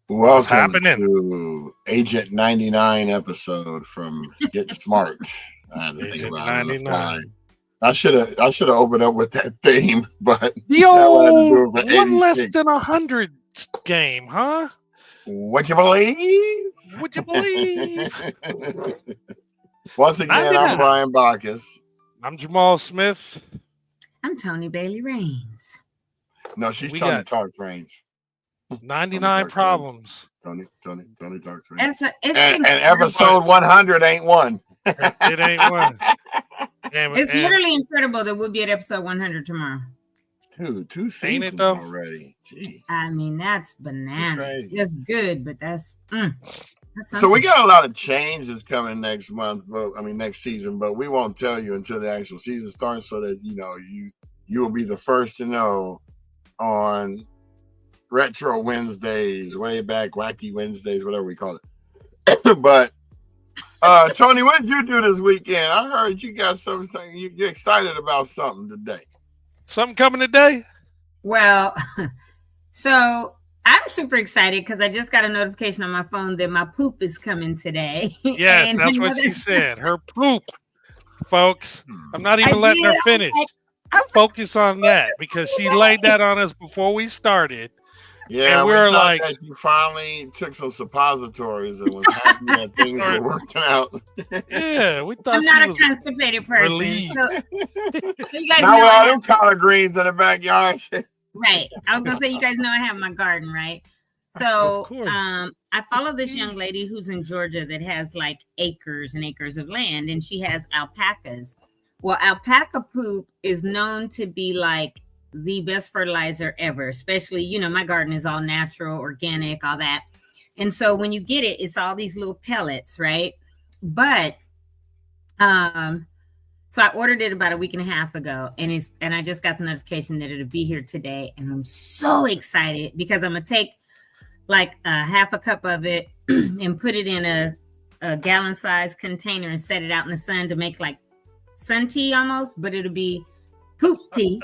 What's Welcome happening? to Agent 99 episode from Get Smart. I had to think Agent about it on the fly. 99. I should have opened up with that theme, but The that what I had to old do for one less 86. than 100 game, huh? What you believe? Would you believe? Once again, I'm 99. Brian Bacchus. I'm Jamal Smith. I'm Tony Bailey Rains. No, she's We Tony got Talks Range. Tony 99 Talks Range. problems. Tony Talks Range. It's And incredible. episode 100 ain't one. It ain't one. It's literally incredible that we'll be at episode 100 tomorrow. Dude, 2 Ain't seasons it though? already. Jeez. I mean, that's bananas. crazy. It's good, but that's So we got a lot of changes coming next month, next season, but we won't tell you until the actual season starts, so that you will be the first to know on Retro Wednesdays, way back, Wacky Wednesdays, whatever we call it. But Tony, what did you do this weekend? I heard you got something. You're excited about something today. Something coming today? Well, so I'm super excited because I just got a notification on my phone that my poop is coming today. Yes, And that's what she said. Her poop, folks. I'm not even I letting her did. finish. Focus on that because she laid that on us before we started. Yeah, And we we're thought like- that you finally took some suppositories and was happy that things were working out. Yeah, we thought I'm she not a was constipated person. relieved. So you guys Now know with I all have, them collard greens in the backyard. right. I was gonna say you guys know I have my garden, right? So Of course. I follow this young lady who's in Georgia that has like acres and acres of land, and she has alpacas. Well, alpaca poop is known to be like the best fertilizer ever, especially, my garden is all natural, organic, all that. And so when you get it, it's all these little pellets, right? But so I ordered it about a week and a half ago, and I just got the notification that it'll be here today, and I'm so excited because I'm gonna take like a half a cup of it and put it in a gallon size container and set it out in the sun to make like sun tea almost, but it'll be poop tea.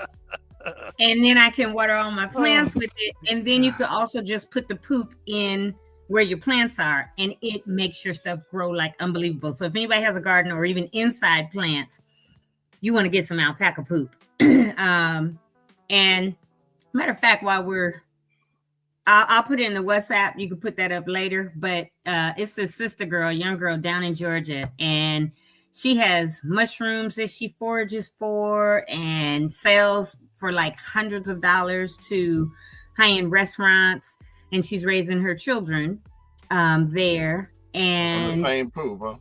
And then I can water all my plants with it. And then you could also just put the poop in where your plants are, and it makes your stuff grow like unbelievable. So if anybody has a garden or even inside plants, you want to get some alpaca poop. And matter of fact, I'll put it in the WhatsApp. You can put that up later. But it's this sister girl, young girl down in Georgia, and she has mushrooms that she forages for and sells for like hundreds of dollars to high-end restaurants. And she's raising her children there. And On the same poop, huh?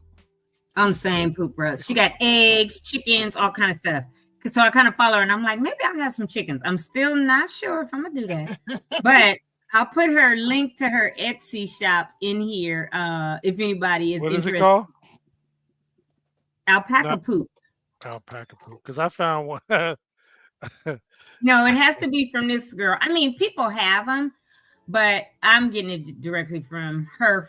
on the same poop, bro. She got eggs, chickens, all kind of stuff. So I kind of follow her, and I'm like, maybe I'll have some chickens. I'm still not sure if I'm gonna do that, but I'll put her link to her Etsy shop in here. If anybody is what is interested. it called? Alpaca No. poop. Alpaca poop. Because I found one. No, it has to be from this girl. I mean, people have them, but I'm getting it directly from her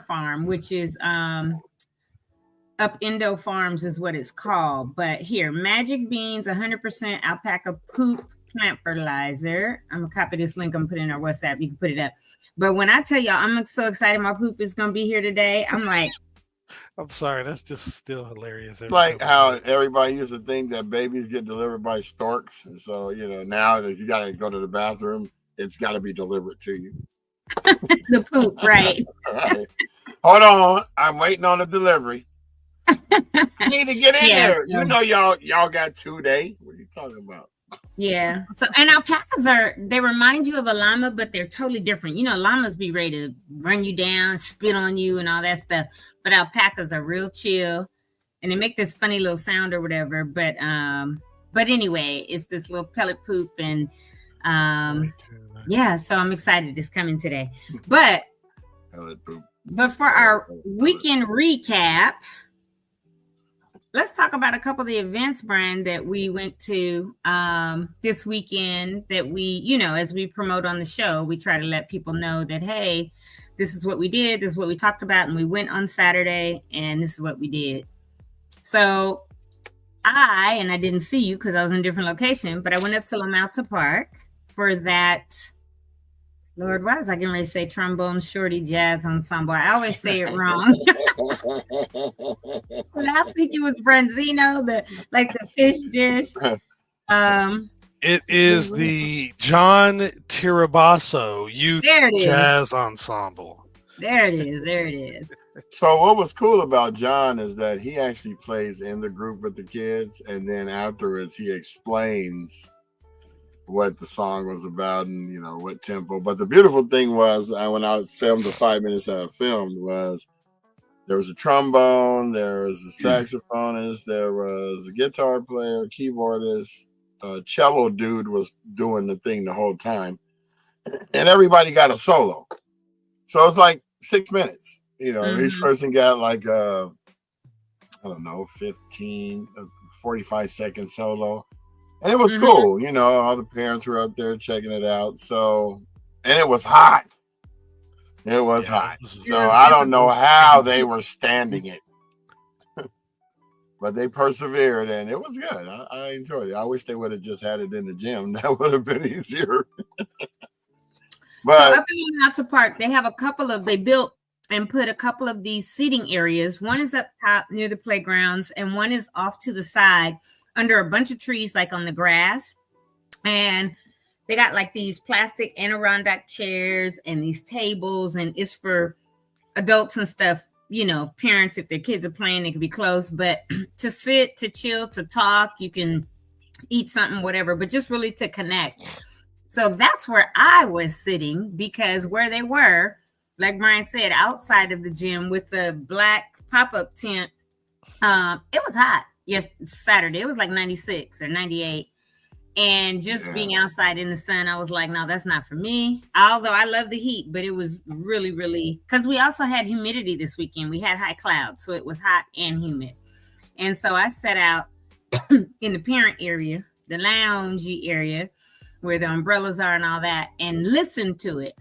farm, which is Up Indo Farms is what it's called. But here, Magic Beans, 100% alpaca poop plant fertilizer. I'm gonna copy this link. I'm putting in our WhatsApp. You can put it up. But when I tell y'all, I'm so excited my poop is gonna be here today. I'm like, I'm sorry, that's just still hilarious. It's like how everybody used to think that babies get delivered by storks. And so, now that you got to go to the bathroom, it's got to be delivered to you. the poop, right? All right. Hold on. I'm waiting on the delivery. You need to get in there. Yeah. You know y'all got 2 days. What are you talking about? Yeah. So, and alpacas they remind you of a llama, but they're totally different. Llamas be ready to run you down, spit on you and all that stuff. But alpacas are real chill, and they make this funny little sound or whatever. But anyway, it's this little pellet poop, and yeah, so I'm excited it's coming today. But Pellet poop. for our weekend recap, let's talk about a couple of the events, Brian, that we went to this weekend that we, as we promote on the show, we try to let people know that, hey, this is what we did, this is what we talked about, and we went on Saturday, and this is what we did. So I didn't see you because I was in a different location, but I went up to Loma Alta Park for that Lord, why was I getting ready to say trombone shorty jazz ensemble? I always say it wrong. Last week it was Branzino, the fish dish. It is the John Tirabasso Youth There it is. Jazz Ensemble. There it is. There it is. So what was cool about John is that he actually plays in the group with the kids, and then afterwards he explains what the song was about and what tempo. But the beautiful thing was when I filmed the 5 minutes that I filmed was there was a trombone, there was a saxophonist, there was a guitar player, keyboardist, cello dude was doing the thing the whole time, and everybody got a solo. So it's like 6 minutes. Each person got like 15, 45-second solo. And it was cool. All the parents were up there checking it out. So, and it was hot. It was hot. So I don't know how they were standing it. But they persevered, and it was good. I enjoyed it. I wish they would have just had it in the gym. That would have been easier. But so up in Loma Alta Park, they built and put a couple of these seating areas. One is up top near the playgrounds, and one is off to the side under a bunch of trees, like on the grass. And they got like these plastic Adirondack chairs and these tables, and it's for adults and stuff. Parents, if their kids are playing, they could be close, but to sit, to chill, to talk, you can eat something, whatever, but just really to connect. So that's where I was sitting, because where they were, like Brian said, outside of the gym with the black pop-up tent, it was hot. Yes, Saturday, it was like 96 or 98. And just being outside in the sun, I was like, no, that's not for me. Although I love the heat, but it was really, really, because we also had humidity this weekend. We had high clouds, so it was hot and humid. And so I sat out in the parent area, the loungy area, where the umbrellas are and all that, and listened to it.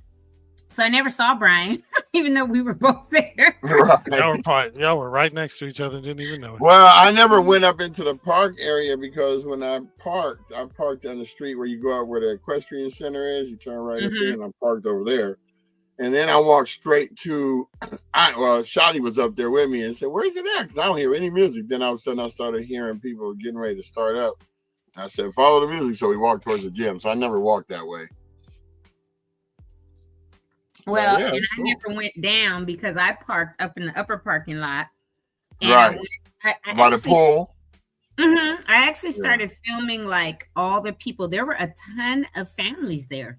So I never saw Brian, even though we were both there. Right. Y'all were right next to each other and didn't even know it. Well, I never went up into the park area because when I parked on the street where you go out where the equestrian center is. You turn right up there, and I parked over there. And then I walked straight to, Shotty was up there with me and said, where's it at? Because I don't hear any music. Then all of a sudden I started hearing people getting ready to start up. I said, follow the music. So we walked towards the gym. So I never walked that way. Well, and I never went down because I parked up in the upper parking lot. And right. By the pool. I actually started filming like all the people. There were a ton of families there.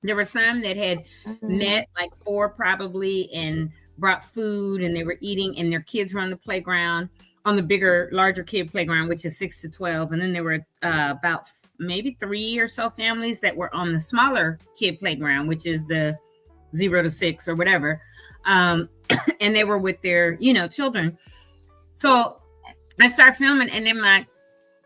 There were some that had met, like 4 probably, and brought food, and they were eating, and their kids were on the playground, on the larger kid playground, which is 6 to 12. And then there were about maybe 3 or so families that were on the smaller kid playground, which is the 0 to 6 or whatever. And they were with their, children. So I started filming, and then my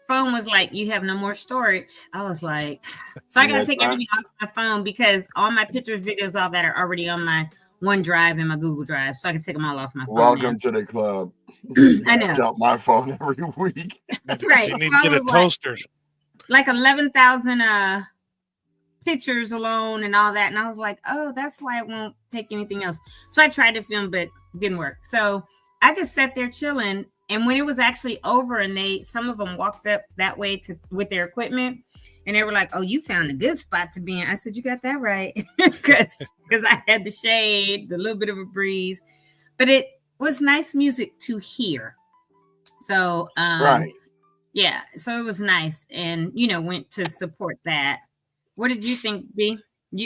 phone was like, you have no more storage. I was like, so I got to take everything off my phone because all my pictures, videos, all that are already on my OneDrive and my Google Drive. So I can take them all off my phone. Welcome to the club. I know. Dump my phone every week. Right. You need to get a toaster. Like 11,000 pictures alone and all that. And I was like, oh, that's why it won't take anything else. So I tried to film, but it didn't work. So I just sat there chilling. And when it was actually over, and some of them walked up that way with their equipment, and they were like, oh, you found a good spot to be in. I said, you got that right. Because I had the shade, the little bit of a breeze, but it was nice music to hear. So, right. Yeah. So it was nice. And, went to support that. What did you think, B?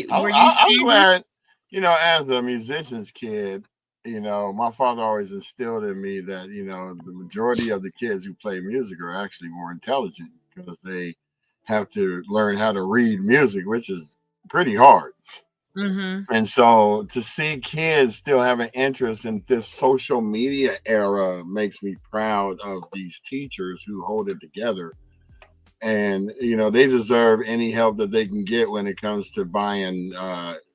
I'm glad, as a musician's kid, my father always instilled in me that, the majority of the kids who play music are actually more intelligent because they have to learn how to read music, which is pretty hard. And so to see kids still have an interest in this social media era makes me proud of these teachers who hold it together. And, they deserve any help that they can get when it comes to buying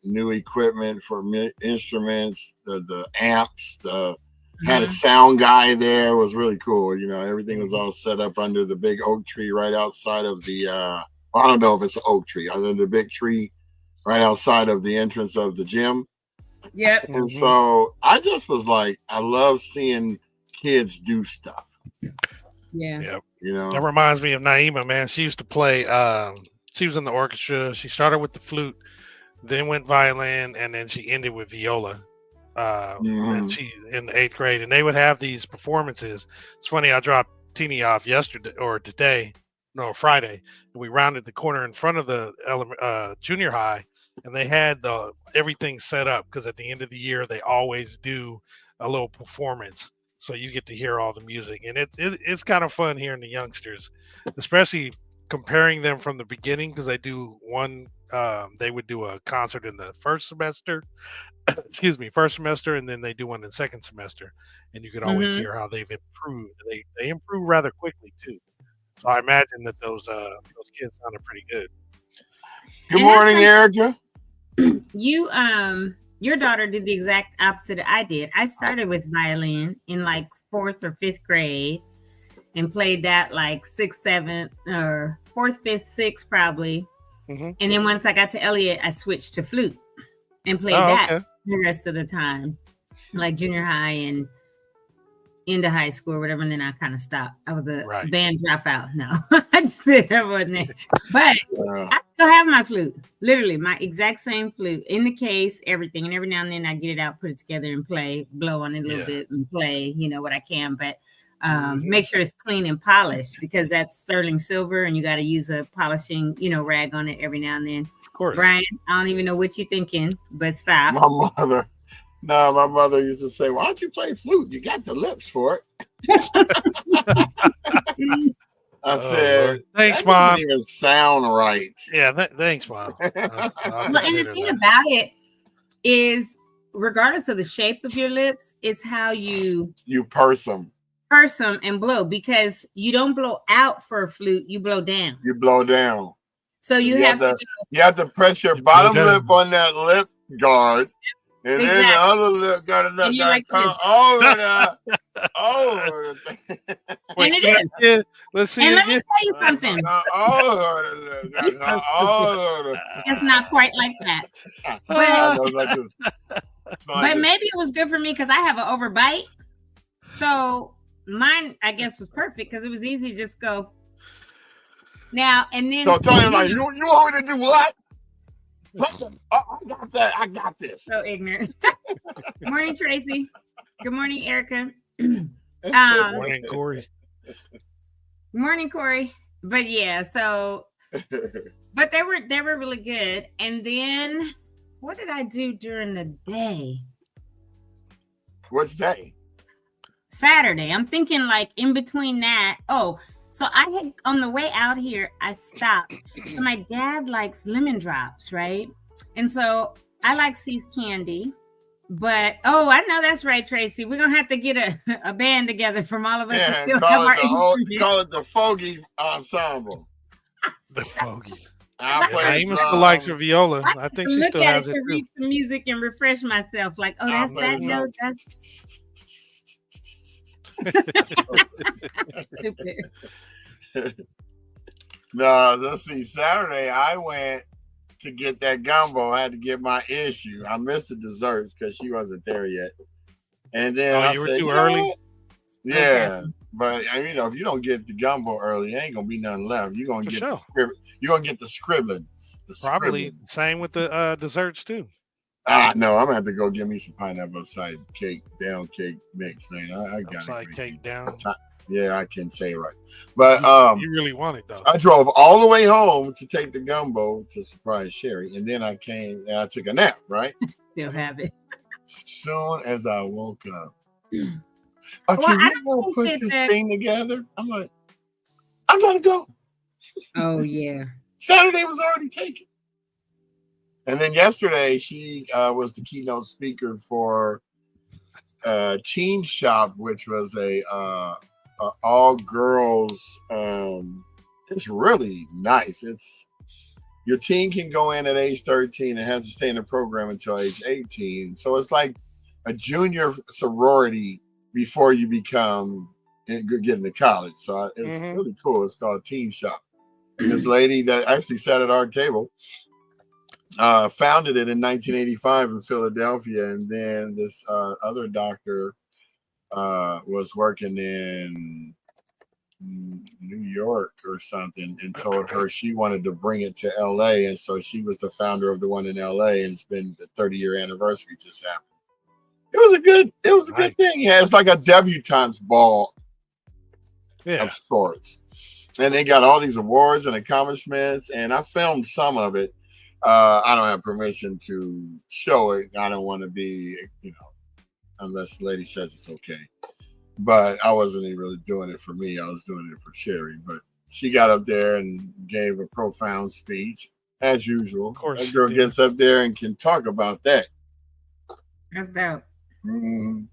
new equipment for instruments, the amps, had a sound guy there. It was really cool. Everything was all set up under the big oak tree right outside of the, I don't know if it's an oak tree, other than the big tree right outside of the entrance of the gym. Yep. And so I just was like, I love seeing kids do stuff. Yeah. Yep. You know, That reminds me of Naima, man. She used to play. She was in the orchestra. She started with the flute, then went violin, and then she ended with viola. And she in the 8th grade, and they would have these performances. It's funny. I dropped Teeny off yesterday or today, no Friday, and we rounded the corner in front of the junior high, and they had everything set up because at the end of the year they always do a little performance, so you get to hear all the music, and it's kind of fun hearing the youngsters, especially comparing them from the beginning because they do one. They would do a concert in the first semester, first semester, and then they do one in second semester, and you could always hear how they've improved. They improve rather quickly too. So I imagine that those kids sounded pretty good. Good morning, Erica. You your daughter did the exact opposite I did. I started with violin in like 4th or 5th grade and played that like 6th, 7th, or 4th, 5th, 6th probably. And then once I got to Elliott, I switched to flute and played that the rest of the time, like junior high and into high school or whatever. And then I kind of stopped. I was a band dropout. No, I just wasn't it. But I still have my flute, literally my exact same flute in the case, everything. And every now and then I get it out, put it together and play, blow on it a little bit and play, what I can. But make sure it's clean and polished because that's sterling silver and you got to use a polishing, rag on it every now and then. Of course. Brian, I don't even know what you're thinking, but stop. My mother used to say, why don't you play flute? You got the lips for it. I said, Lord. Thanks, that Mom. doesn't even sound right. Yeah, thanks, Mom. Well, and the thing about it is, regardless of the shape of your lips, it's how you purse them. And blow, because you don't blow out for a flute, you blow down. You blow down. So you have to press your bottom lip on that lip guard, and then the other lip got to come over the Let's see. And let me tell you something. It's not quite like that. But maybe it was good for me because I have an overbite. So mine, I guess, was perfect because it was easy to just go now and then. So tell him, like, you want me to do what? I got this. So ignorant. Morning, Tracy. Good morning, Erica. Good morning, Corey. Morning, Corey. But yeah, so but they were really good. And then what did I do during the day? Which day? Saturday. I'm thinking like in between that. Oh, so I had on the way out here, I stopped. So my dad likes lemon drops, right? And so I like See's candy. But I know that's right, Tracy. We're gonna have to get a band together from all of us to still have our instruments. Call it the Fogey Ensemble. The Fogies. Naima still likes her viola. I think she still has it to read some music and refresh myself. Like, that's that note. That's stupid. No, let's see. Saturday, I went to get that gumbo. I had to get my issue. I missed the desserts because she wasn't there yet. And then you were too early? Yeah. Okay. But if you don't get the gumbo early, ain't gonna be nothing left. You're gonna get the scribblings. Probably same with the desserts too. No, I'm gonna have to go get me some pineapple upside down cake mix, man. I got upside cake down. Yeah, I can say it right. But you really want it though. I drove all the way home to take the gumbo to surprise Sherry, and then I came and I took a nap, right? Still have it. Soon as I woke up, can we put this thing together? I'm like, I'm gonna go. Oh yeah. Saturday was already taken. And then yesterday, she was the keynote speaker for Teen Shop, which was a all girls. It's really nice. Your teen can go in at age 13 and has to stay in the program until age 18. So it's like a junior sorority before you get into college. So it's really cool. It's called Teen Shop. And this lady that actually sat at our table, Founded it in 1985 in Philadelphia, and then this other doctor was working in New York or something, and told her she wanted to bring it to LA, and so she was the founder of the one in LA, and it's been the 30-year anniversary just happened. It was a good thing. Yeah, it's like a debutante's ball of sorts. And they got all these awards and accomplishments, and I filmed some of it. I don't have permission to show it. I don't want to be, unless the lady says it's okay. But I wasn't even really doing it for me. I was doing it for Sherry. But she got up there and gave a profound speech, as usual. Of course, that girl gets up there and can talk about that. That's dope. Mm-hmm.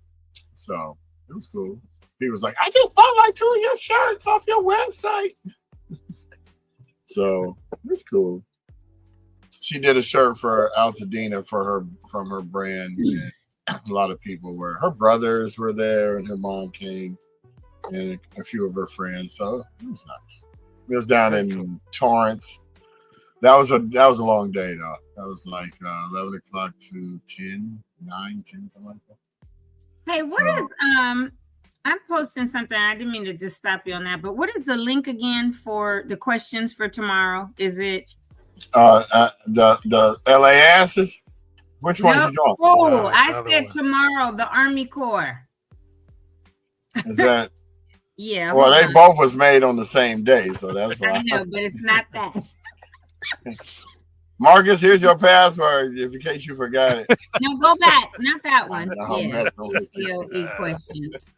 So it was cool. He was like, I just bought like 2 of your shirts off your website. So it's cool. She did a shirt for Altadena from her brand. And a lot of people were. Her brothers were there, and her mom came, and a few of her friends. So it was nice. It was down in Torrance. That was a long day though. That was like 11 o'clock to 10, 10, something like that. Hey, what is I'm posting something. I didn't mean to just stop you on that, but what is the link again for the questions for tomorrow? Is it the LA asses? Which one you doing? Oh, I said tomorrow, the Army Corps. Is that? Yeah. Well, they both was made on the same day, so that's why. I know, but it's not that. Marcus, here's your password, in case you forgot it. No, go back. Not that one. Yeah, COE questions.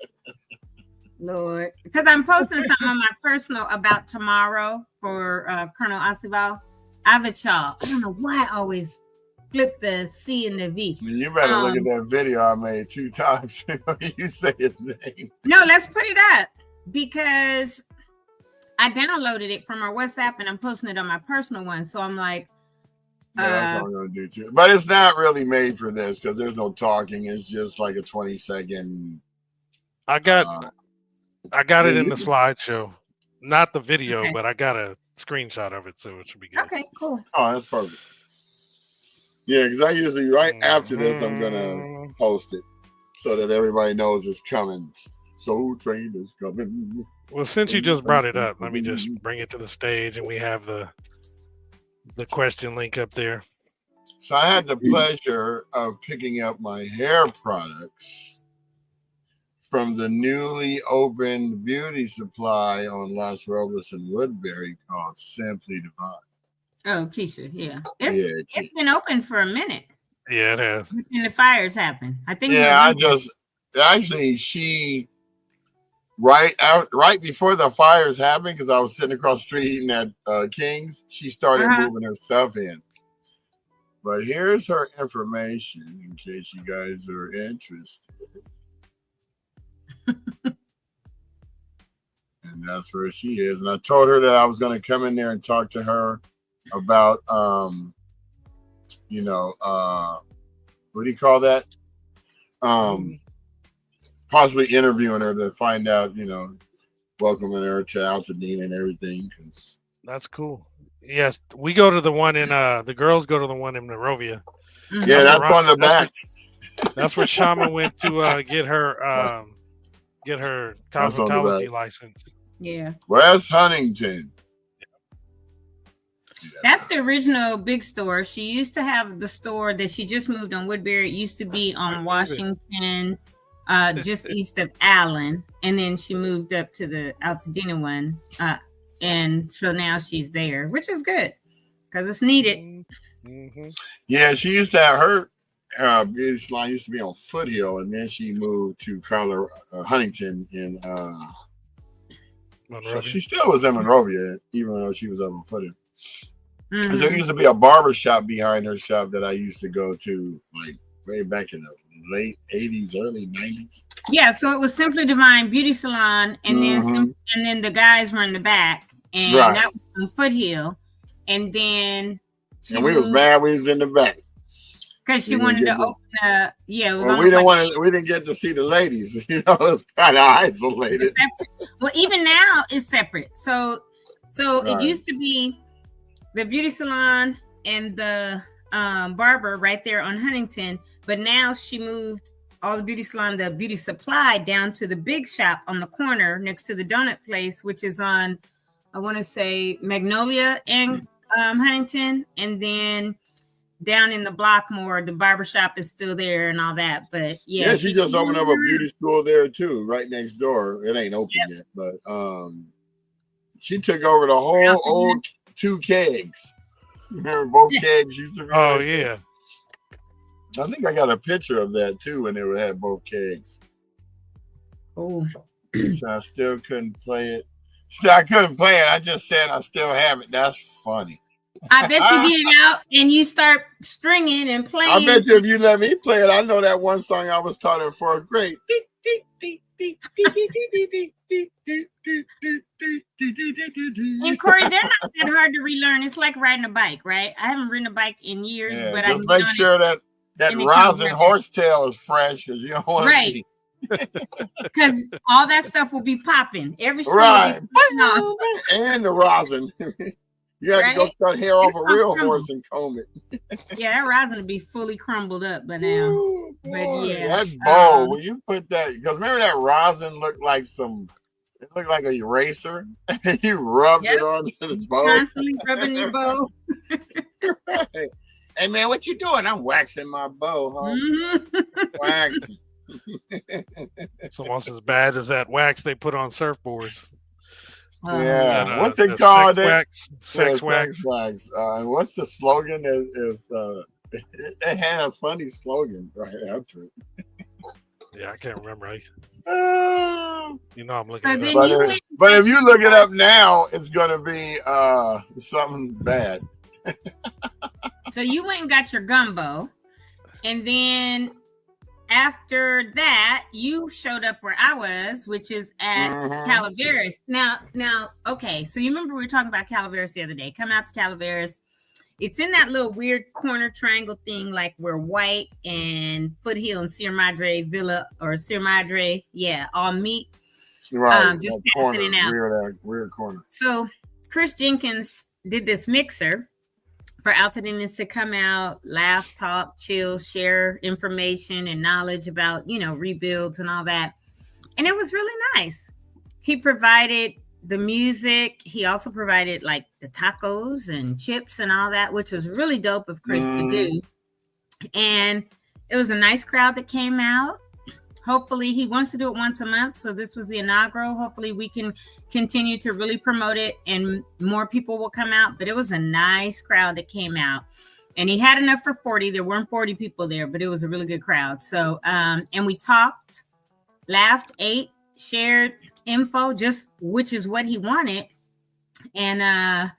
Lord, because I'm posting something on my personal about tomorrow for Colonel Asival. Avachal. I don't know why I always flip the C and the V. You better look at that video I made 2 times. You say his name. No, let's put it up because I downloaded it from our WhatsApp and I'm posting it on my personal one. So I'm like, that's what I'm gonna do too. But it's not really made for this because there's no talking. It's just like a 20-second. I got it in the slideshow, not the video, but I got a screenshot of it, so it should be good. Okay, cool. Oh, that's perfect. Yeah, because I usually right after this I'm gonna post it so that everybody knows it's coming. Soul Train is coming. Well, since you just brought it up, let me just bring it to the stage, and we have the question link up there. So I had the pleasure of picking up my hair products from the newly opened beauty supply on Las Robles and Woodbury called Simply Divine. Oh, Keisha, yeah. It's been open for a minute. Yeah, it has. And the fires happen. I think. Yeah, she right before the fires happened, because I was sitting across the street eating at King's, she started moving her stuff in. But here's her information in case you guys are interested. And that's where she is. And I told her that I was going to come in there and talk to her about, what do you call that? Possibly interviewing her to find out, welcoming her to Altadena and everything. Cause that's cool. Yes, we go to the one in the girls go to the one in Monrovia. Yeah, that's on the back. That's where Shama went to get her cosmetology license. Yeah. West Huntington. That's the original big store. She used to have the store that she just moved on Woodbury. It used to be on Washington, just east of Allen. And then she moved up to the Altadena one. And so now she's there, which is good because it's needed. Mm-hmm. Yeah, she used to have her beauty salon used to be on Foothill, and then she moved to Huntington in Monrovia. So she still was in Monrovia, even though she was up on Foothill. Mm-hmm. So there used to be a barber shop behind her shop that I used to go to, like way back in the late 80s, early 90s. Yeah, so it was Simply Divine Beauty Salon, and then the guys were in the back, and that was on Foothill, and then we was mad we was in the back because she wanted to open a we didn't get to see the ladies. It was kind of isolated. Well, even now it's separate. So it used to be the beauty salon and the barber right there on Huntington, but now she moved all the beauty salon, the beauty supply, down to the big shop on the corner next to the donut place, which is on, I want to say, Magnolia and Huntington, and then down in the block more, the barbershop is still there and all that. But yeah, she just opened up a beauty school there too, right next door. It ain't open yet, but she took over the whole old 2 kegs. Remember both kegs used to be? Oh yeah. I think I got a picture of that too when they had both kegs. Oh. So I still couldn't play it. I couldn't play it. I just said I still have it. That's funny. I bet you get it out and you start stringing and playing. I bet you if you let me play it, I know that one song I was taught in 4th grade. And Corey, they're not that hard to relearn. It's like riding a bike, right? I haven't ridden a bike in years, but just make sure that rousing horsetail is fresh, because you don't want to be. Because all that stuff will be popping. Every right. And the rosin. You have to go cut hair off a real horse and comb it. Yeah, that rosin will be fully crumbled up by now. Ooh, but yeah, that bowl, when you put that, because remember that rosin looked like it looked like an eraser. You rubbed it on the bowl. Constantly rubbing your bow. Right. Hey man, what you doing? I'm waxing my bow, huh? Mm-hmm. Waxing. It's almost as bad as that wax they put on surfboards. Yeah, what's it called? Sex wax. What's the slogan? They had a funny slogan right after it. Yeah, I can't remember. I'm looking it up. But if you look it up now, it's gonna be something bad. So you went and got your gumbo, and then after that, you showed up where I was, which is at Calaveras. Now, okay. So you remember we were talking about Calaveras the other day. Come out to Calaveras. It's in that little weird corner triangle thing, like where White and Foothill and Sierra Madre Villa or Sierra Madre, all meet. Right. Just passing it out. Weird corner. So Chris Jenkins did this mixer for Altadenians to come out, laugh, talk, chill, share information and knowledge about, rebuilds and all that. And it was really nice. He provided the music. He also provided like the tacos and chips and all that, which was really dope of Chris to do. And it was a nice crowd that came out. Hopefully he wants to do it once a month. So this was the inaugural. Hopefully we can continue to really promote it and more people will come out. But it was a nice crowd that came out. And he had enough for 40. There weren't 40 people there, but it was a really good crowd. So, and we talked, laughed, ate, shared info, just which is what he wanted. And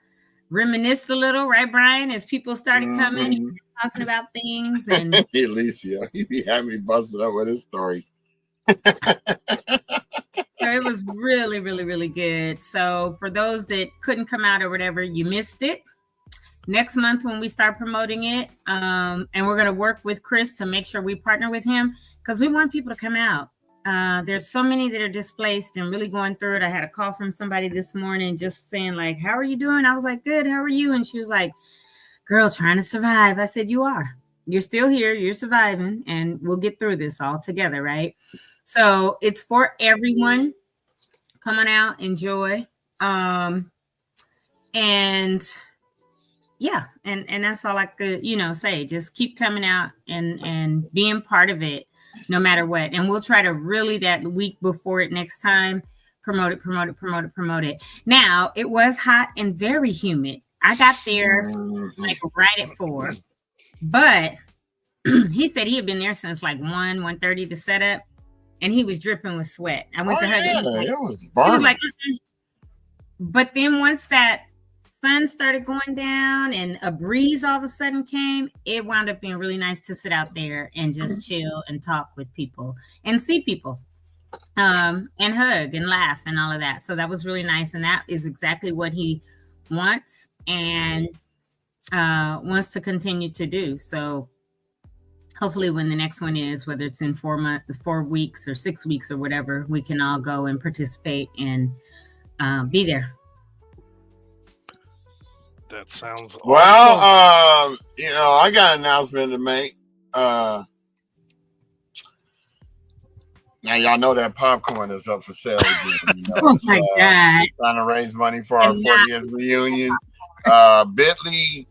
reminisced a little, right, Brian, as people started coming and talking about things. And Alicia, he had me busted up with his stories. So it was really, really, really good. So for those that couldn't come out or whatever, you missed it. Next month when we start promoting it, and we're going to work with Chris to make sure we partner with him because we want people to come out. There's so many that are displaced and really going through it. I had a call from somebody this morning just saying like, how are you doing? I was like, good. How are you? And she was like, girl, trying to survive. I said, you are. You're still here. You're surviving and we'll get through this all together. Right. So it's for everyone. Come on out, enjoy. And yeah, and that's all I could, say. Just keep coming out and being part of it no matter what. And we'll try to really that week before it next time, promote it. Now, it was hot and very humid. I got there like right at 4, but he said he had been there since like 1:30 to set up. And he was dripping with sweat. I went to hug him. It was burning. He was like, But then once that sun started going down and a breeze all of a sudden came, it wound up being really nice to sit out there and just chill and talk with people and see people and hug and laugh and all of that. So that was really nice. And that is exactly what he wants and wants to continue to do. So hopefully when the next one is, whether it's in 4 weeks or 6 weeks or whatever, we can all go and participate and be there. That sounds well awesome. I I got an announcement to make. Now y'all know that popcorn is up for sale again. Oh my God! Trying to raise money for our 40th reunion. Bit.ly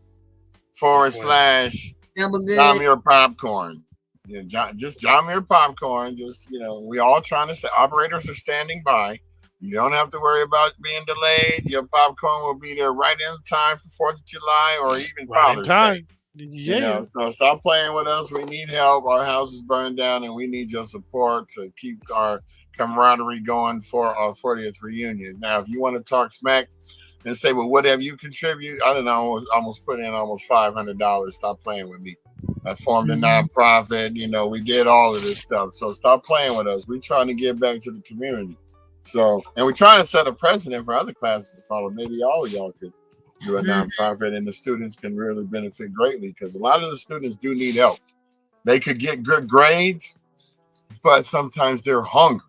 /John Muir Popcorn. Yeah, just John Muir Popcorn. Just we all trying to say operators are standing by. You don't have to worry about being delayed. Your popcorn will be there right in time for 4th of July or even Father's Day. Yeah. So stop playing with us. We need help. Our house is burned down, and we need your support to keep our camaraderie going for our 40th reunion. Now, if you want to talk smack and say, well, whatever you contribute, I don't know, almost put in almost $500. Stop playing with me. I formed a nonprofit. We did all of this stuff. So stop playing with us. We're trying to give back to the community. So, and we're trying to set a precedent for other classes to follow. Maybe all of y'all could do a nonprofit, and the students can really benefit greatly because a lot of the students do need help. They could get good grades, but sometimes they're hungry,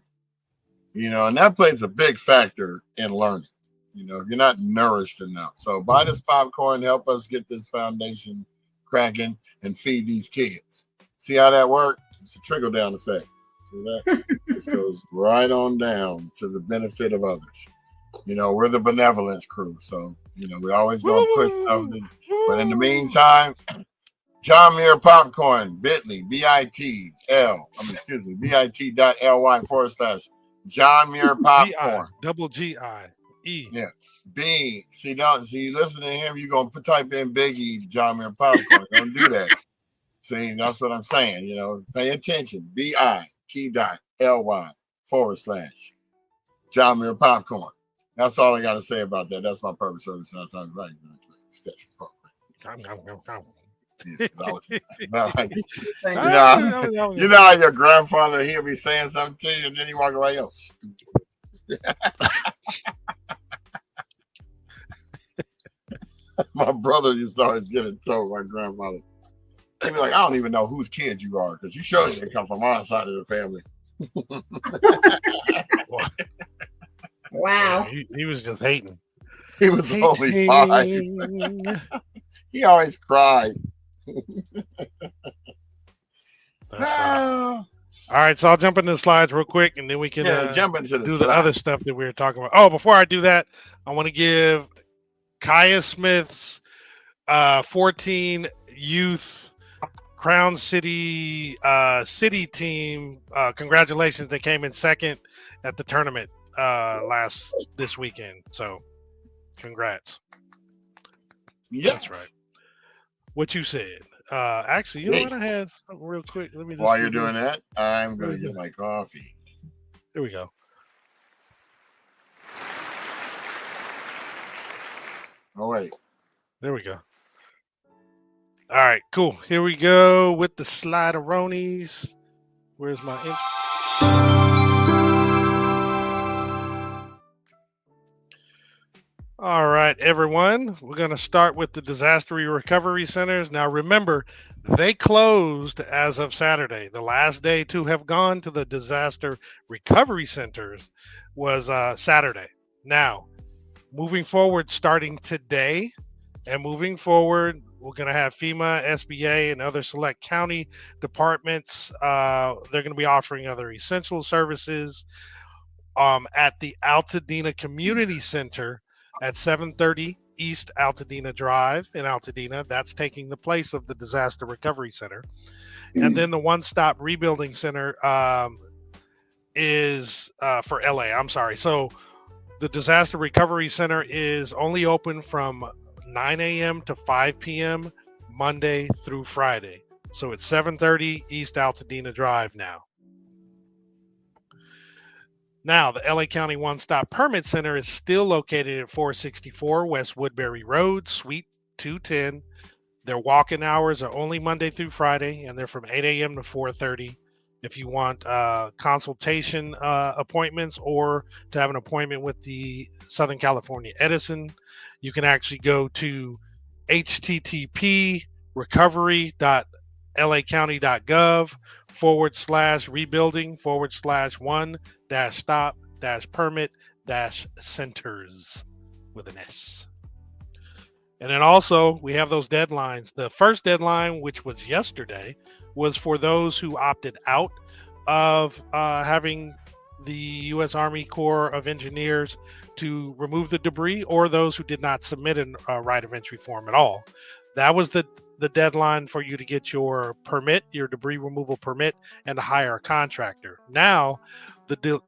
and that plays a big factor in learning. If you're not nourished enough. So buy this popcorn, help us get this foundation cracking and feed these kids. See how that works? It's a trickle down effect. See that? This goes right on down to the benefit of others. We're the benevolence crew. So, we always going to push something. But in the meantime, John Muir Popcorn, Bit.ly, bit.ly/John Muir Popcorn. Double G-I-E. Yeah. You listen to him, you're going to type in Biggie, John Muir Popcorn. Don't do that. See, that's what I'm saying. Pay attention. bit.ly/John Muir Popcorn. That's all I got to say about that. That's my purpose service. That's right. Sketch program. How your grandfather, he'll be saying something to you, and then he walk away. My brother used to always get in trouble with my grandmother. He'd be like, I don't even know whose kids you are because you sure they come from our side of the family. Wow. He was just hating. He was only 5. He always cried. All right, so I'll jump into the slides real quick, and then we can jump into the other stuff that we were talking about. Oh, before I do that, I want to give Kaya Smith's 14 youth Crown City city team. Congratulations! They came in second at the tournament this weekend. So, congrats. Yes. That's right. What you said. Actually, you know what? I had something real quick. Let me just while you're doing that, I'm going to get my coffee. There we go. Oh, wait. There we go. All right, cool. Here we go with the slideronies. Where's my All right, everyone. We're going to start with the disaster recovery centers. Now, remember, they closed as of Saturday. The last day to have gone to the disaster recovery centers was Saturday. Now, moving forward, starting today and moving forward, we're going to have FEMA, SBA, and other select county departments. They're going to be offering other essential services at the Altadena Community Center at 730 East Altadena Drive in Altadena. That's taking the place of the Disaster Recovery Center. And then the One Stop Rebuilding Center is for LA. I'm sorry. So the Disaster Recovery Center is only open from 9 a.m. to 5 p.m. Monday through Friday. So it's 730 East Altadena Drive now. Now, the LA County One Stop Permit Center is still located at 464 West Woodbury Road, Suite 210. Their walk-in hours are only Monday through Friday, and they're from 8 a.m. to 4:30. If you want consultation appointments or to have an appointment with the Southern California Edison, you can actually go to http://recovery.lacounty.gov/rebuilding/1-stop-permit-centers with an S. And then also we have those deadlines. The first deadline, which was yesterday, was for those who opted out of having the U.S. Army Corps of Engineers to remove the debris, or those who did not submit a right of entry form at all. That was the deadline for you to get your permit, your debris removal permit, and to hire a contractor. Now, the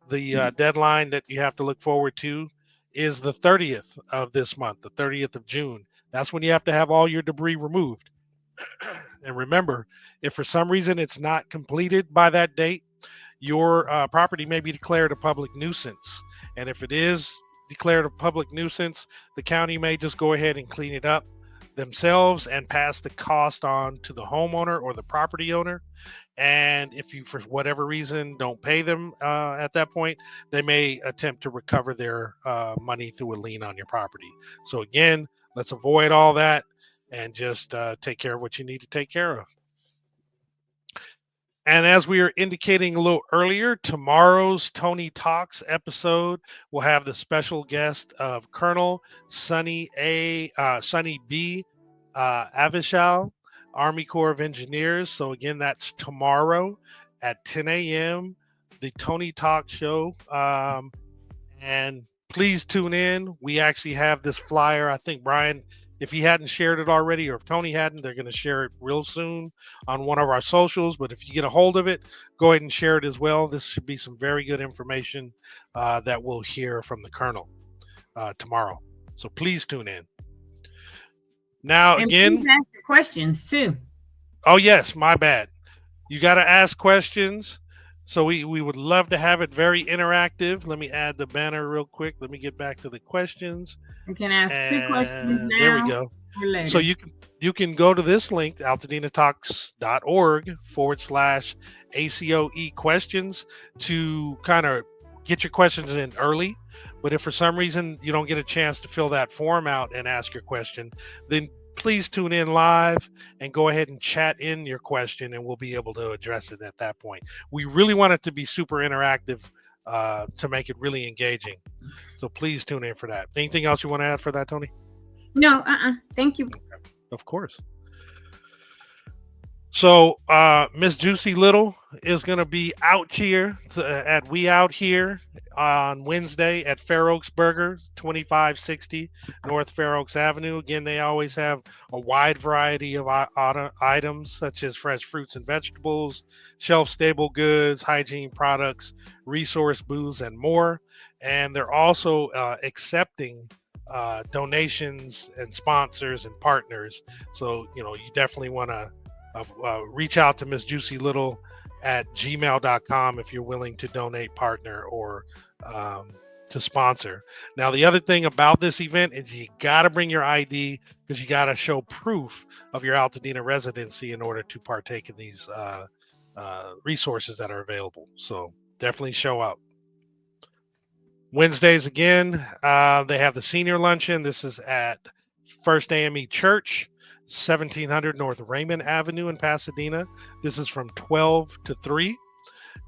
deadline that you have to look forward to is the 30th of this month, the 30th of June. That's when you have to have all your debris removed. And remember, if for some reason it's not completed by that date, your property may be declared a public nuisance. And if it is declared a public nuisance, the county may just go ahead and clean it up themselves and pass the cost on to the homeowner or the property owner. And if you, for whatever reason, don't pay them at that point, they may attempt to recover their money through a lien on your property. So again, let's avoid all that and just take care of what you need to take care of. And as we were indicating a little earlier, tomorrow's Tony Talks episode will have the special guest of Colonel Sonny B. Avishal, Army Corps of Engineers. So again, that's tomorrow at 10 a.m., the Tony Talk show. And please tune in. We actually have this flyer. I think Brian, if he hadn't shared it already, or if Tony hadn't, they're going to share it real soon on one of our socials. But if you get a hold of it, go ahead and share it as well. This should be some very good information that we'll hear from the Colonel tomorrow. So please tune in. Now, and again, please ask your questions too. Oh, yes, my bad. You got to ask questions. So we would love to have it very interactive. Let me add the banner real quick. Let me get back to the questions. You can ask 3 questions now. There we go. So you can go to this link, altadinatalks.org/ACOE questions, to kind of get your questions in early. But if for some reason you don't get a chance to fill that form out and ask your question, then please tune in live and go ahead and chat in your question, and we'll be able to address it at that point. We really want it to be super interactive to make it really engaging. So please tune in for that. Anything else you want to add for that, Tony? No, thank you. Of course. So Miss Juicy Little is going to be out here at We Out Here on Wednesday at Fair Oaks Burger, 2560 North Fair Oaks Avenue. Again, they always have a wide variety of items such as fresh fruits and vegetables, shelf-stable goods, hygiene products, resource booths, and more. And they're also accepting donations and sponsors and partners. So, you definitely want to reach out to Miss Juicy Little at gmail.com if you're willing to donate, partner, or to sponsor. Now, the other thing about this event is you got to bring your ID, because you got to show proof of your Altadena residency in order to partake in these resources that are available. So definitely show up. Wednesdays, again, they have the senior luncheon. This is at First AME Church, 1700 North Raymond Avenue in Pasadena. This is from 12 to 3.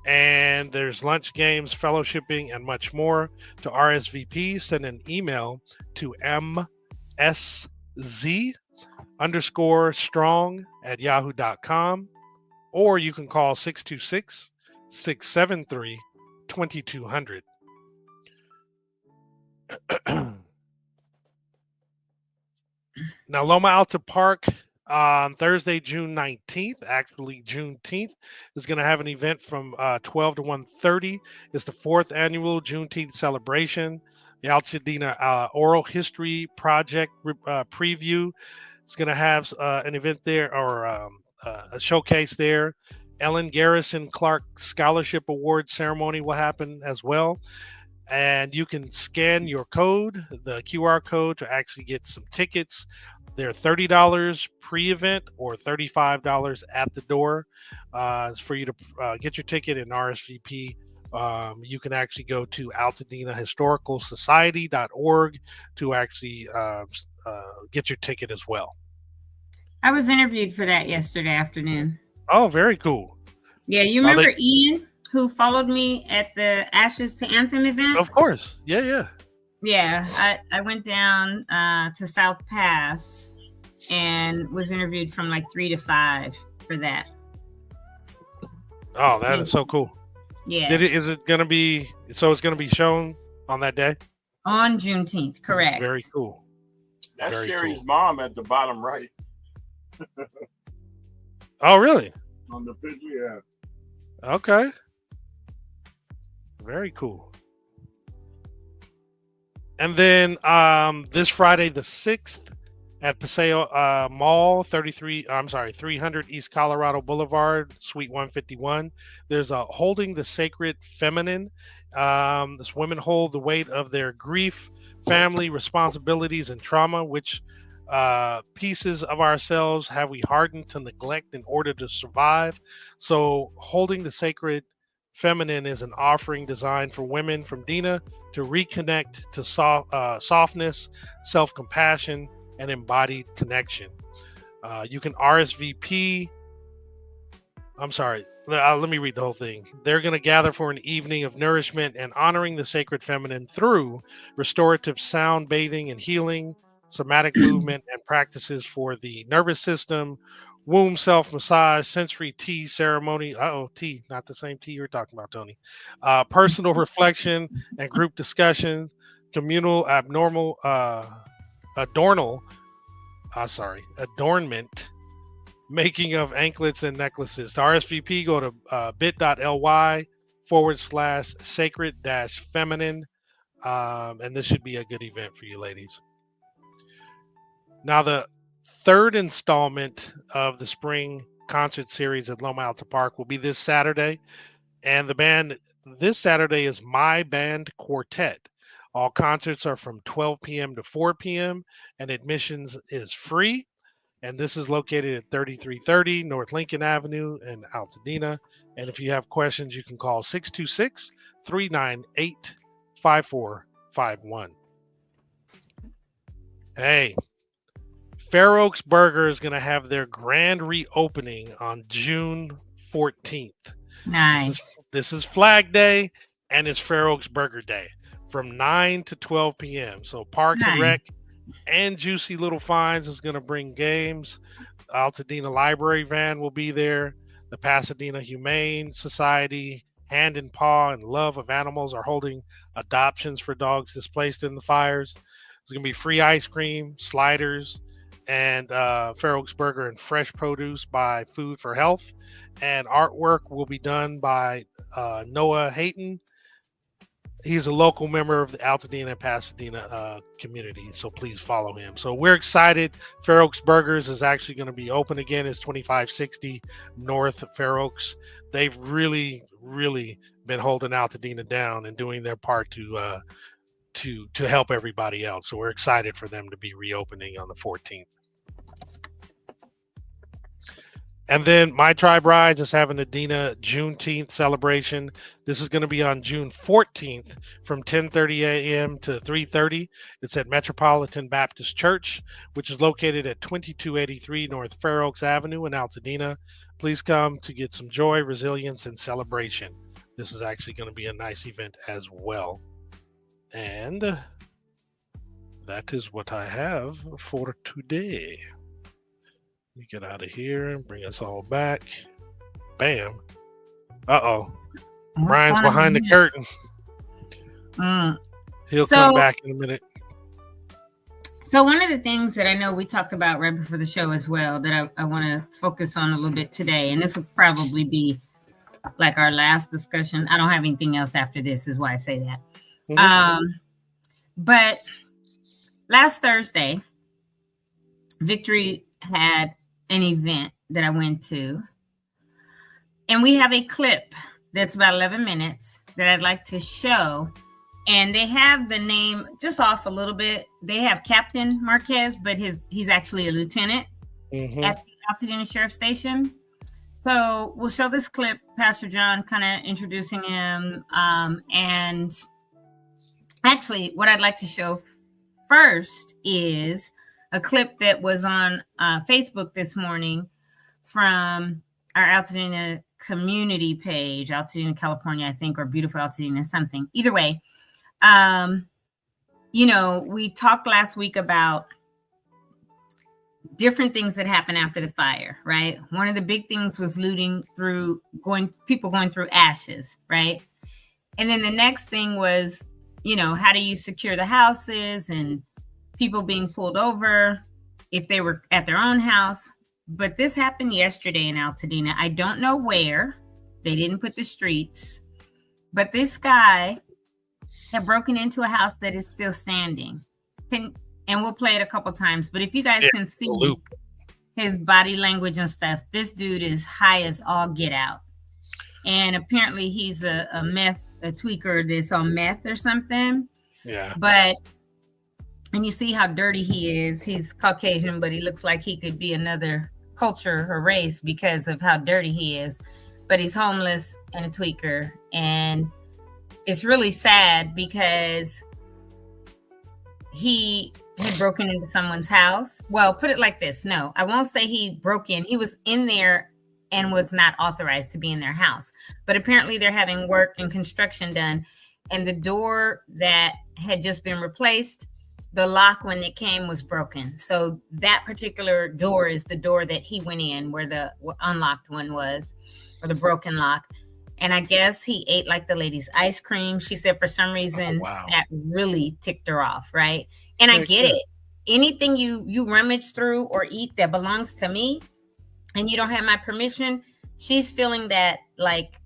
And there's lunch, games, fellowshipping, and much more. To RSVP, send an email to msz_strong@yahoo.com, or you can call 626-673-2200. Now, Loma Alta Park on Thursday, June 19th, actually Juneteenth, is going to have an event from 12 to 1:30. It's the 4th annual Juneteenth celebration. The Altadena Oral History Project preview. It's going to have an event there, or a showcase there. Ellen Garrison Clark Scholarship Award ceremony will happen as well. And you can scan your code, the QR code, to actually get some tickets. They're $30 pre-event or $35 at the door. For you to get your ticket and RSVP, you can actually go to altadenahistoricalsociety.org to actually get your ticket as well. I was interviewed for that yesterday afternoon. Oh, very cool. Yeah, you remember Ian, who followed me at the Ashes to Anthem event? Of course. Yeah. Yeah, I went down to South Pass and was interviewed from like 3 to 5 for that. Oh, that is so cool. Yeah. Is it going to be, so it's going to be shown on that day? On Juneteenth, correct. Very cool. That's Very Sherry's cool. mom at the bottom right. Oh, really? On the picture, yeah. Okay. Very cool. And then this Friday the 6th at Paseo Mall, 300 East Colorado Boulevard, Suite 151. There's a Holding the Sacred Feminine. This women hold the weight of their grief, family responsibilities, and trauma. Which pieces of ourselves have we hardened to neglect in order to survive? So, Holding the Sacred Feminine is an offering designed for women from Dina to reconnect to softness, self-compassion, and embodied connection. You can RSVP. I'm sorry. Let me read the whole thing. They're going to gather for an evening of nourishment and honoring the sacred feminine through restorative sound bathing and healing, somatic movement, and practices for the nervous system, womb self massage, sensory tea ceremony. Tea, not the same tea you were talking about, Tony. Personal reflection and group discussion, communal abnormal adornment, making of anklets and necklaces. To RSVP, go to bit.ly/sacred-feminine. And this should be a good event for you ladies. Now, the third installment of the spring concert series at Loma Alta Park will be this Saturday. And the band this Saturday is My Band Quartet. All concerts are from 12 p.m. to 4 p.m. and admissions is free. And this is located at 3330 North Lincoln Avenue in Altadena. And if you have questions, you can call 626-398-5451. Hey, Fair Oaks Burger is going to have their grand reopening on June 14th. Nice. This is Flag Day, and it's Fair Oaks Burger Day from 9 to 12 p.m. So Parks and Rec and Juicy Little Finds is going to bring games. Altadena Library Van will be there. The Pasadena Humane Society, Hand and Paw, and Love of Animals are holding adoptions for dogs displaced in the fires. There's going to be free ice cream, sliders, and Fair Oaks Burger and fresh produce by Food for Health. And artwork will be done by Noah Hayton. He's a local member of the Altadena and Pasadena community, so please follow him. So we're excited. Fair Oaks Burgers is actually going to be open again. It's 2560 North Fair Oaks. They've really, really been holding Altadena down and doing their part to help everybody else. So we're excited for them to be reopening on the 14th. And then My Tribe Rides is having a Dina Juneteenth celebration. This is going to be on June 14th from 10:30 a.m. to 3:30. It's at Metropolitan Baptist Church, which is located at 2283 North Fair Oaks Avenue in Altadena. Please come to get some joy, resilience, and celebration. This is actually going to be a nice event as well. And that is what I have for today. Let me get out of here and bring us all back. Bam. Uh-oh. Brian's behind the curtain. He'll come back in a minute. So one of the things that I know we talked about right before the show as well that I want to focus on a little bit today, and this will probably be like our last discussion. I don't have anything else after this, is why I say that. Mm-hmm. But last Thursday, Victory had an event that I went to, and we have a clip that's about 11 minutes that I'd like to show. And they have the name just off a little bit. They have Captain Marquez, but he's actually a lieutenant at the Altadena Sheriff Station. So we'll show this clip, Pastor John kind of introducing him. And actually, what I'd like to show first is a clip that was on Facebook this morning from our Altadena community page, Altadena, California, I think, or Beautiful Altadena, something. Either way, we talked last week about different things that happened after the fire, right? One of the big things was people going through ashes, right? And then the next thing was, how do you secure the houses and people being pulled over if they were at their own house. But this happened yesterday in Altadena. I don't know where. They didn't put the streets. But this guy had broken into a house that is still standing. And we'll play it a couple times. But if you guys can see his body language and stuff, this dude is high as all get out. And apparently he's a tweaker that's on meth or something. Yeah. And you see how dirty he is. He's Caucasian, but he looks like he could be another culture or race because of how dirty he is. But he's homeless and a tweaker. And it's really sad because he had broken into someone's house. Well, put it like this. No, I won't say he broke in. He was in there and was not authorized to be in their house. But apparently they're having work and construction done. And the door that had just been replaced, the lock when it came was broken. So that particular door is the door that he went in where the unlocked one was, or the broken lock. And I guess he ate like the lady's ice cream. She said for some reason that really ticked her off, right? And I get it. Anything you rummage through or eat that belongs to me and you don't have my permission, she's feeling that like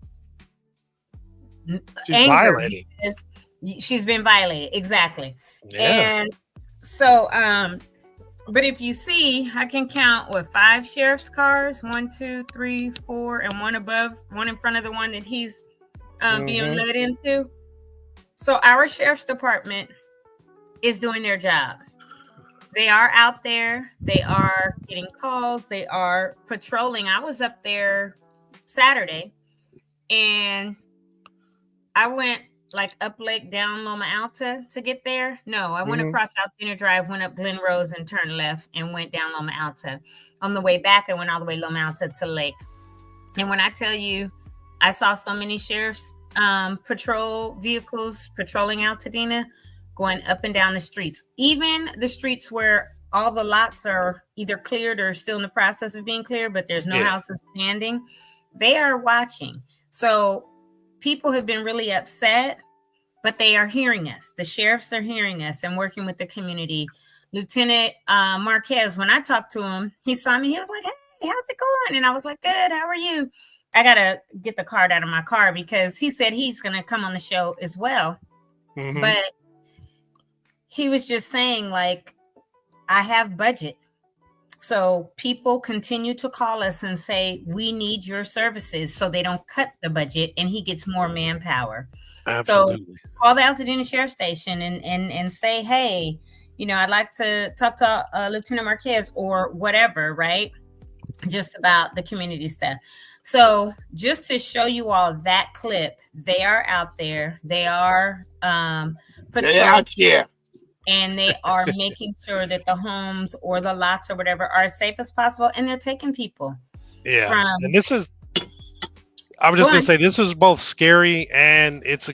she's violated. She's been violated. Exactly. Yeah. And so, but if you see, I can count 5 sheriff's cars, 1, 2, 3, 4, and one above, one in front of the one that he's being led into. So our sheriff's department is doing their job. They are out there. They are getting calls. They are patrolling. I was up there Saturday and I went like up Lake down Loma Alta to get there. No, I went across Altadena Drive, went up Glen Rose and turned left and went down Loma Alta. On the way back, I went all the way Loma Alta to Lake. And when I tell you, I saw so many sheriff's patrol vehicles patrolling Altadena going up and down the streets, even the streets where all the lots are either cleared or still in the process of being cleared, but there's no houses standing. They are watching. So people have been really upset, but they are hearing us. The sheriffs are hearing us and working with the community. Lieutenant Marquez, when I talked to him, he saw me. He was like, "Hey, how's it going?" And I was like, "Good. How are you?" I got to get the card out of my car because he said he's going to come on the show as well. But he was just saying, like, I have budget. So people continue to call us and say, we need your services so they don't cut the budget and he gets more manpower. Absolutely. So call the Altadena Sheriff Station and say, hey, I'd like to talk to Lieutenant Marquez or whatever, right? Just about the community stuff. So just to show you all that clip, they are out there. They are they're out here. And they are making sure that the homes or the lots or whatever are as safe as possible. And they're taking people. Yeah. And this is, I was just going to say, this is both scary and it's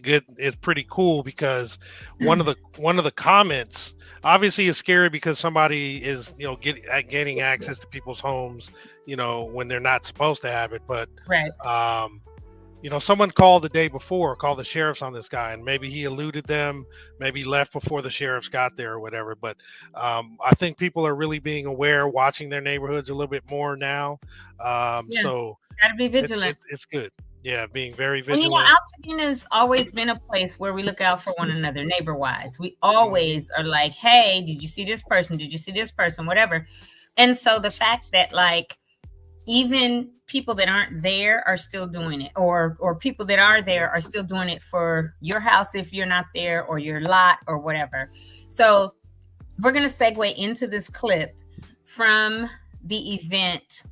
pretty cool because one of the comments obviously is scary because somebody is, getting access to people's homes, when they're not supposed to have it. But, someone called the day before, called the sheriffs on this guy, and maybe he eluded them, maybe left before the sheriffs got there or whatever. But I think people are really being aware, watching their neighborhoods a little bit more now. So gotta be vigilant. It's good. Yeah, being very vigilant. And Altadena's always been a place where we look out for one another, neighbor-wise. We always are like, hey, did you see this person? Did you see this person? Whatever. And so the fact that even people that aren't there are still doing it, or people that are there are still doing it for your house if you're not there, or your lot or whatever. So we're going to segue into this clip from the event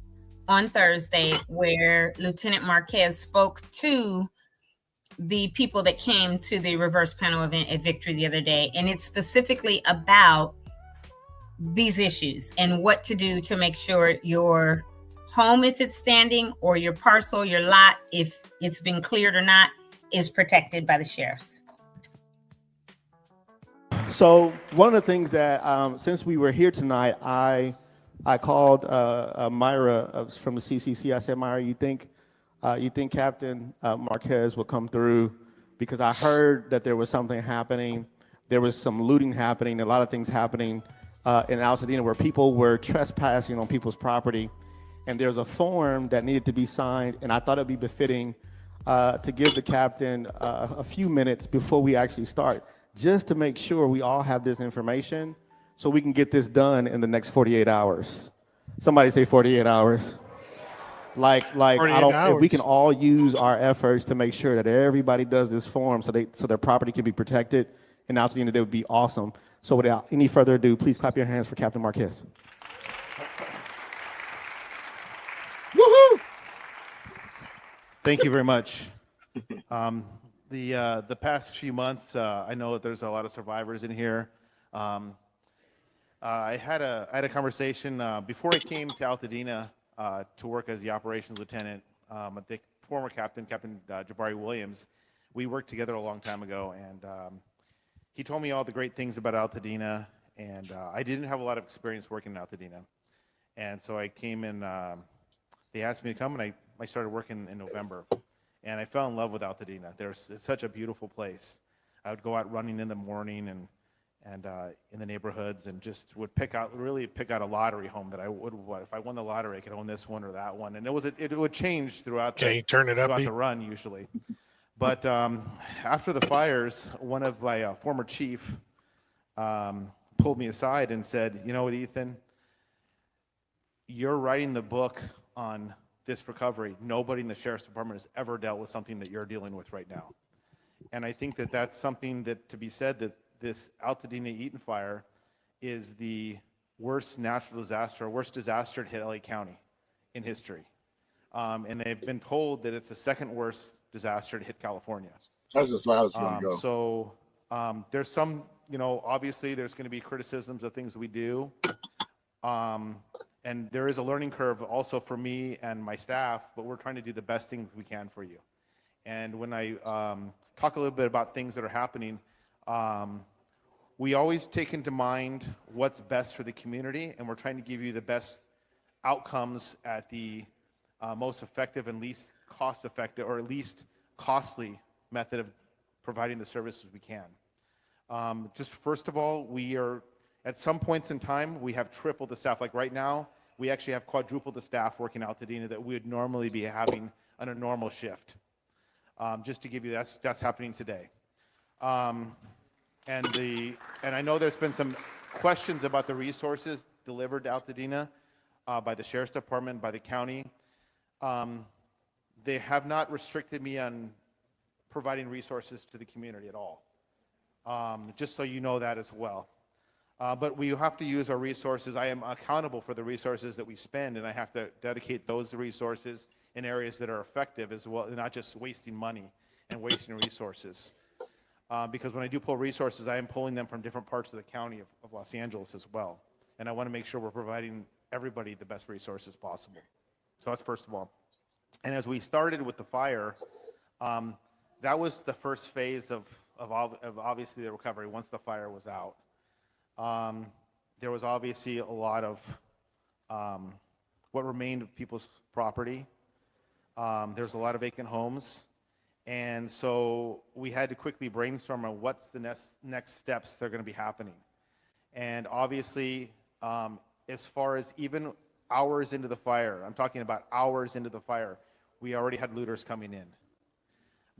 on Thursday where Lieutenant Marquez spoke to the people that came to the reverse panel event at Victory the other day. And it's specifically about these issues and what to do to make sure your home, if it's standing, or your parcel, your lot, if it's been cleared or not, is protected by the sheriffs. So one of the things that since we were here tonight, I called Myra from the CCC. I said, Myra, you think Captain Marquez will come through? Because I heard that there was something happening. There was some looting happening, a lot of things happening in Altadena where people were trespassing on people's property. And there's a form that needed to be signed, and I thought it'd be befitting to give the captain a few minutes before we actually start, just to make sure we all have this information so we can get this done in the next 48 hours. Somebody say 48 hours. Like I don't. If we can all use our efforts to make sure that everybody does this form so their property can be protected, and Altadena, that would be awesome. So without any further ado, please clap your hands for Captain Marquez. Woohoo! Thank you very much. The past few months, I know that there's a lot of survivors in here. I had a conversation before I came to Altadena to work as the operations lieutenant. The former Captain Jabari Williams, we worked together a long time ago, and he told me all the great things about Altadena, and I didn't have a lot of experience working in Altadena. And so I came in, they asked me to come, and I started working in November. And I fell in love with Altadena. It's such a beautiful place. I would go out running in the morning and in the neighborhoods and just would really pick out a lottery home that I would, if I won the lottery, I could own this one or that one. And it would change throughout the run usually. But after the fires, one of my former chief pulled me aside and said, you know what, Ethan, you're writing the book on this recovery. Nobody in the sheriff's department has ever dealt with something that you're dealing with right now. And I think that that's something that to be said, that this Altadena Eaton fire is the worst natural disaster, worst disaster to hit LA County in history. And they've been told that it's the second worst disaster to hit California. That's as loud as it's going to go. So there's some, obviously there's going to be criticisms of things we do. And there is a learning curve also for me and my staff, but we're trying to do the best things we can for you. And when I talk a little bit about things that are happening, we always take into mind what's best for the community, and we're trying to give you the best outcomes at the most effective and least cost-effective, or at least costly method of providing the services we can. Just first of all, we are, at some points in time, we have tripled the staff. Like right now, we actually have quadrupled the staff working out Altadena that we would normally be having on a normal shift. Just to give you, that's happening today. And I know there's been some questions about the resources delivered to Altadena by the Sheriff's Department, by the county. They have not restricted me on providing resources to the community at all. Just so you know that as well. But we have to use our resources. I am accountable for the resources that we spend, and I have to dedicate those resources in areas that are effective as well, not just wasting money and wasting resources. Because when I do pull resources, I am pulling them from different parts of the county of Los Angeles as well. And I want to make sure we're providing everybody the best resources possible. So that's first of all. And as we started with the fire, that was the first phase of obviously the recovery once the fire was out. There was obviously a lot of what remained of people's property. There's a lot of vacant homes. And so we had to quickly brainstorm on what's the next steps that are going to be happening. And obviously, as far as even hours into the fire, I'm talking about hours into the fire, we already had looters coming in.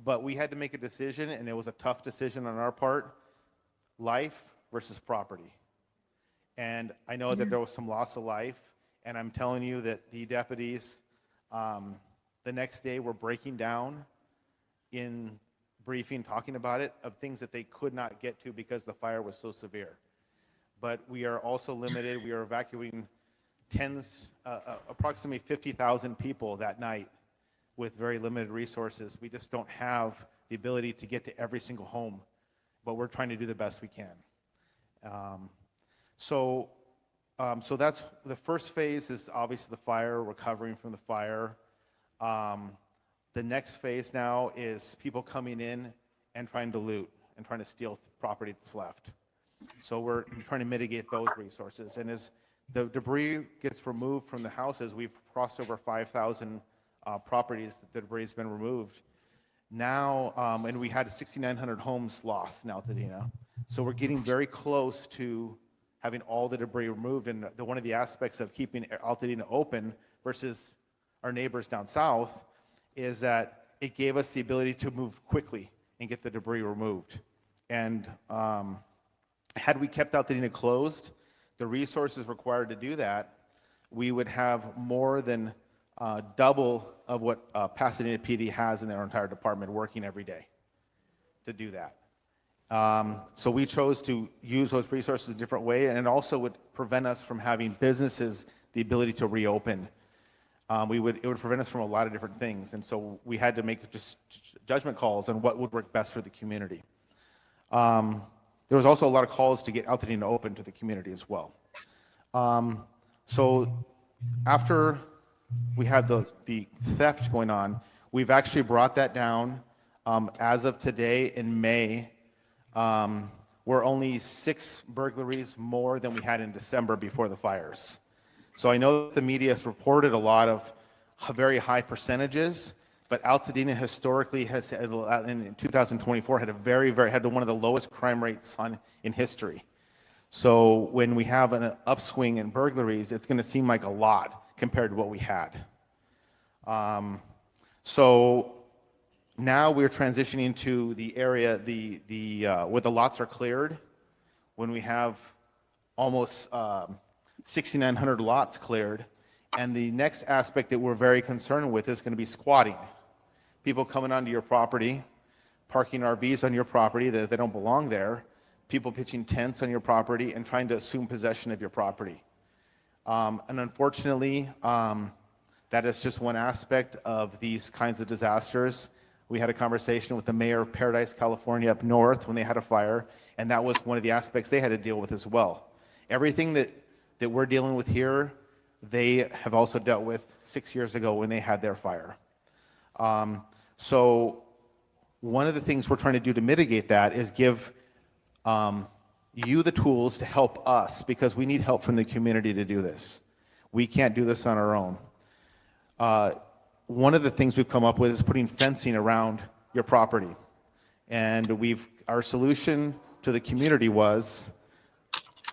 But we had to make a decision, and it was a tough decision on our part, life versus property. And I know that there was some loss of life, and I'm telling you that the deputies, the next day were breaking down in briefing, talking about it, of things that they could not get to because the fire was so severe. But we are also limited. We are evacuating approximately 50,000 people that night with very limited resources. We just don't have the ability to get to every single home, but we're trying to do the best we can. So that's the first phase is obviously the fire, recovering from the fire. The next phase now is people coming in and trying to loot and trying to steal property that's left. So we're trying to mitigate those resources. And as the debris gets removed from the houses, we've crossed over 5,000 properties that the debris has been removed. Now, and we had 6,900 homes lost in Altadena. So we're getting very close to having all the debris removed. And one of the aspects of keeping Altadena open versus our neighbors down south is that it gave us the ability to move quickly and get the debris removed. And had we kept Altadena closed, the resources required to do that, we would have more than double of what Pasadena PD has in their entire department working every day to do that. So we chose to use those resources a different way, and it also would prevent us from having businesses the ability to reopen. It would prevent us from a lot of different things, and so we had to make just judgment calls on what would work best for the community. There was also a lot of calls to get Altadena open to the community as well. So after we had the theft going on, we've actually brought that down. As of today in May, we're only 6 burglaries more than we had in December before the fires. So I know the media has reported a lot of very high percentages, but Altadena historically has, in 2024, had one of the lowest crime rates in history. So when we have an upswing in burglaries, it's going to seem like a lot compared to what we had. So now we're transitioning to the area where the lots are cleared. When we have almost 6,900 lots cleared, and the next aspect that we're very concerned with is going to be squatting. People coming onto your property, parking RVs on your property that they don't belong there, people pitching tents on your property and trying to assume possession of your property. And unfortunately, that is just one aspect of these kinds of disasters. We had a conversation with the mayor of Paradise, California up north when they had a fire, and that was one of the aspects they had to deal with as well. Everything that we're dealing with here, they have also dealt with 6 years ago when they had their fire. So one of the things we're trying to do to mitigate that is give you the tools to help us, because we need help from the community to do this. We can't do this on our own. One of the things we've come up with is putting fencing around your property. And our solution to the community was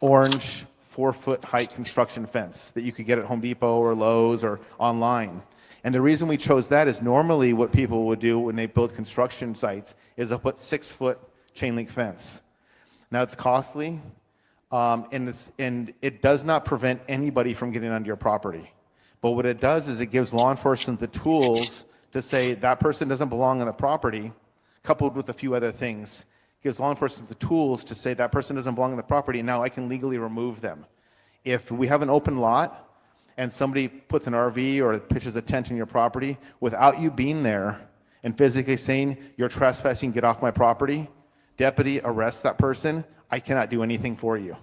orange 4-foot height construction fence that you could get at Home Depot or Lowe's or online. And the reason we chose that is normally what people would do when they build construction sites is they'll put 6-foot chain link fence. Now it's costly, and it does not prevent anybody from getting onto your property. But what it does is it gives law enforcement the tools to say that person doesn't belong on the property, coupled with a few other things. Gives law enforcement the tools to say that person doesn't belong on the property, and now I can legally remove them. If we have an open lot and somebody puts an RV or pitches a tent in your property without you being there and physically saying you're trespassing, get off my property, deputy, arrest that person, I cannot do anything for you.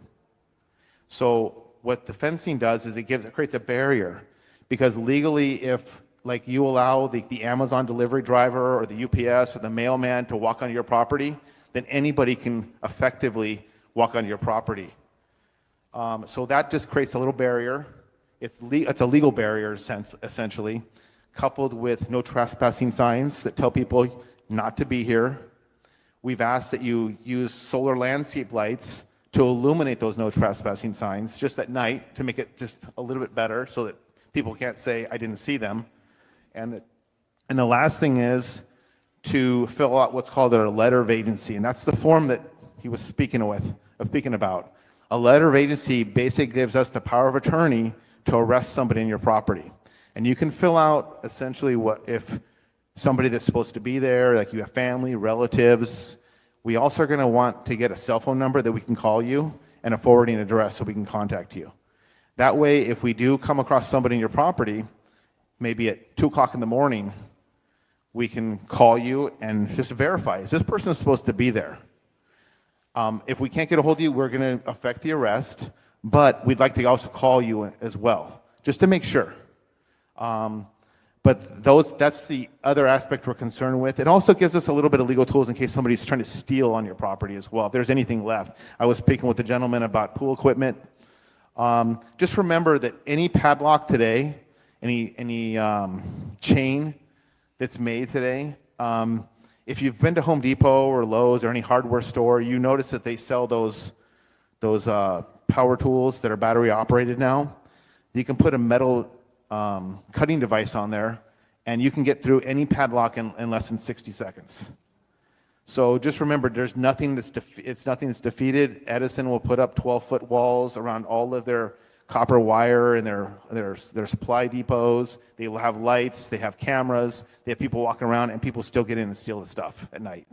So what the fencing does is it creates a barrier, because legally, if like you allow the Amazon delivery driver or the UPS or the mailman to walk onto your property, then anybody can effectively walk onto your property. So that just creates a little barrier. It's a legal barrier, essentially, coupled with no trespassing signs that tell people not to be here. We've asked that you use solar landscape lights to illuminate those no trespassing signs just at night to make it just a little bit better so that people can't say, I didn't see them. And the last thing is to fill out what's called a letter of agency, and that's the form that he was speaking about. A letter of agency basically gives us the power of attorney to arrest somebody in your property. And you can fill out essentially what if somebody that's supposed to be there, like you have family, relatives. We also are going to want to get a cell phone number that we can call you and a forwarding address so we can contact you. That way, if we do come across somebody in your property, maybe at 2 o'clock in the morning, we can call you and just verify, is this person supposed to be there? If we can't get a hold of you, we're going to effect the arrest, but we'd like to also call you as well, just to make sure. But that's the other aspect we're concerned with. It also gives us a little bit of legal tools in case somebody's trying to steal on your property as well, if there's anything left. I was speaking with the gentleman about pool equipment. Just remember that any padlock today, any chain that's made today, if you've been to Home Depot or Lowe's or any hardware store, you notice that they sell those power tools that are battery operated now. You can put a metal cutting device on there, and you can get through any padlock in less than 60 seconds. So just remember, there's nothing that's defeated. Edison will put up 12-foot walls around all of their copper wire and their supply depots. They will have lights, they have cameras, they have people walking around, and people still get in and steal the stuff at night.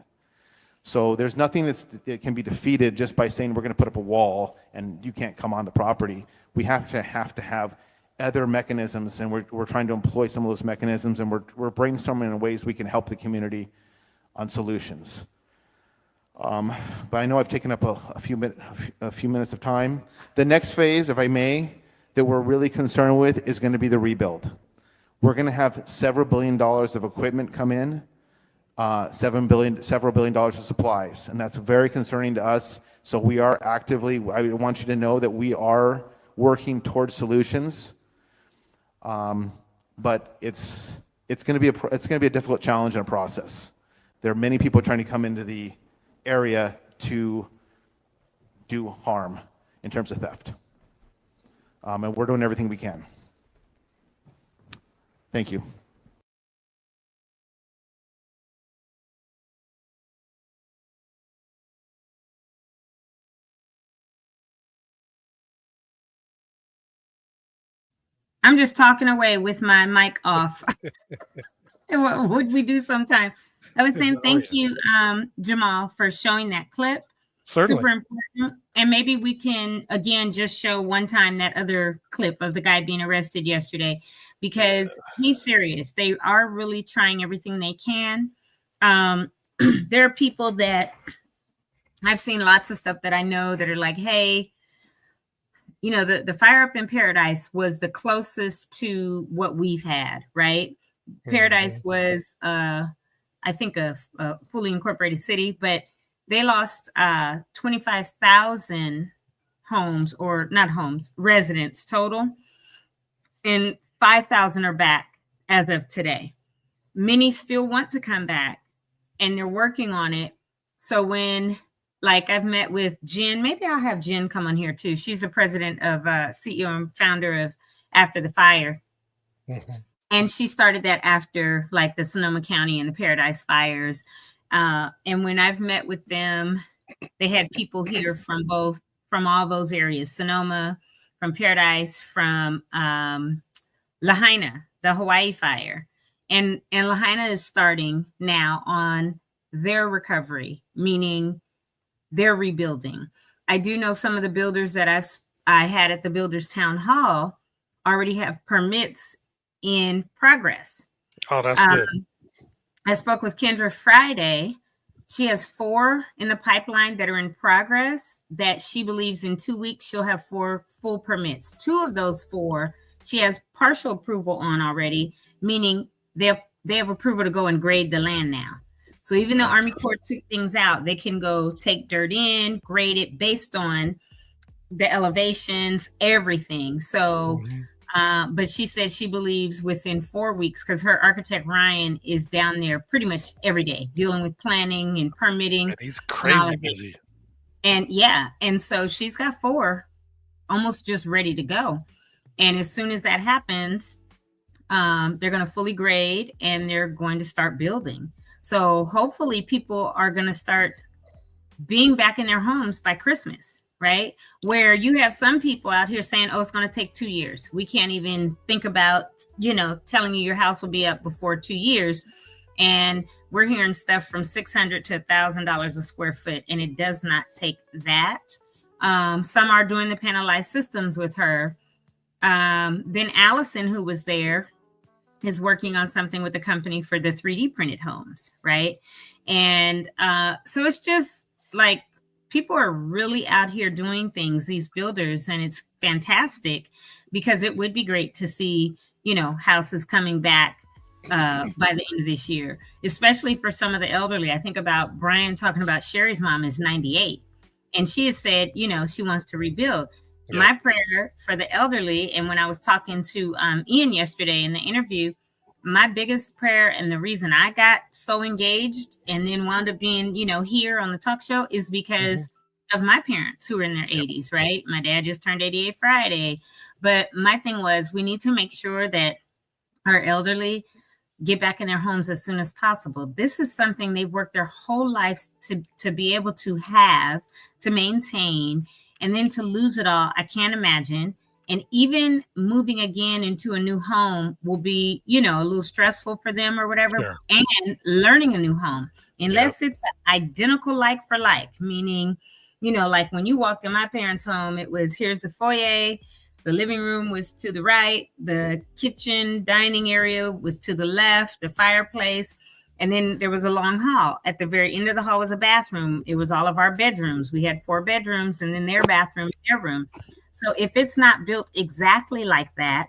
So there's nothing that can be defeated just by saying we're going to put up a wall and you can't come on the property. We have to have other mechanisms, and we're trying to employ some of those mechanisms, and we're brainstorming in ways we can help the community on solutions. But I know I've taken up a few minutes of time. The next phase, if I may, that we're really concerned with is going to be the rebuild. We're going to have several $1 billion of equipment come in, several $1 billion of supplies, and that's very concerning to us. So we are actively, I want you to know that we are working towards solutions, but it's going to be a difficult challenge and a process. There are many people trying to come into the area to do harm in terms of theft, and we're doing everything we can. Thank you. I'm just talking away with my mic off. What would we do sometime? I was saying thank you, Jamal, for showing that clip. Certainly. Super important. And maybe we can, again, just show one time that other clip of the guy being arrested yesterday, because he's serious. They are really trying everything they can. There are people that I've seen lots of stuff that I know that are like, hey, you know, the fire up in Paradise was the closest to what we've had, right? Paradise was, I think, a fully incorporated city, but they lost 25,000 homes, or not homes, residents total, and 5,000 are back as of today. Many still want to come back, and they're working on it. So when, like, I've met with Jen, maybe I'll have Jen come on here too. She's the president of CEO and founder of After the Fire. And she started that after, like, the Sonoma County and the Paradise fires. And when I've met with them, they had people here from all those areas, Sonoma, from Paradise, from Lahaina, the Hawaii fire. And Lahaina is starting now on their recovery, meaning they're rebuilding. I do know some of the builders that I had at the Builders Town Hall already have permits in progress. Oh, that's good. I spoke with Kendra Friday. She has 4 in the pipeline that are in progress that she believes in 2 weeks she'll have 4 full permits. 2 of those 4 she has partial approval on already, meaning they have approval to go and grade the land now. So even though Army Corps took things out, they can go take dirt in, grade it based on the elevations, everything. So, but she said she believes within 4 weeks, because her architect Ryan is down there pretty much every day dealing with planning and permitting. Man, he's crazy busy. And yeah, and so she's got 4 almost just ready to go. And as soon as that happens, they're going to fully grade and they're going to start building. So hopefully people are going to start being back in their homes by Christmas, right? Where you have some people out here saying, oh, it's going to take 2 years. We can't even think about, telling you your house will be up before 2 years. And we're hearing stuff from $600 to $1,000 a square foot, and it does not take that. Some are doing the panelized systems with her. Then Allison, who was there, is working on something with the company for the 3D printed homes, right? And so it's just like people are really out here doing things, these builders, and it's fantastic because it would be great to see, houses coming back by the end of this year, especially for some of the elderly. I think about Brian talking about Sherry's mom is 98, and she has said, she wants to rebuild. Yep. My prayer for the elderly, and when I was talking to Ian yesterday in the interview, my biggest prayer and the reason I got so engaged and then wound up being, here on the talk show is because of my parents who are in their 80s, right? My dad just turned 88 Friday. But my thing was, we need to make sure that our elderly get back in their homes as soon as possible. This is something they've worked their whole lives to be able to have, to maintain, and then to lose it all. I can't imagine. And even moving again into a new home will be, a little stressful for them or whatever. Sure. And learning a new home, unless it's identical like for like, meaning, like when you walked in my parents' home, it was, here's the foyer, the living room was to the right, the kitchen dining area was to the left, the fireplace, and then there was a long hall. At the very end of the hall was a bathroom. It was all of our bedrooms. We had 4 bedrooms and then their bathroom, their room. So if it's not built exactly like that,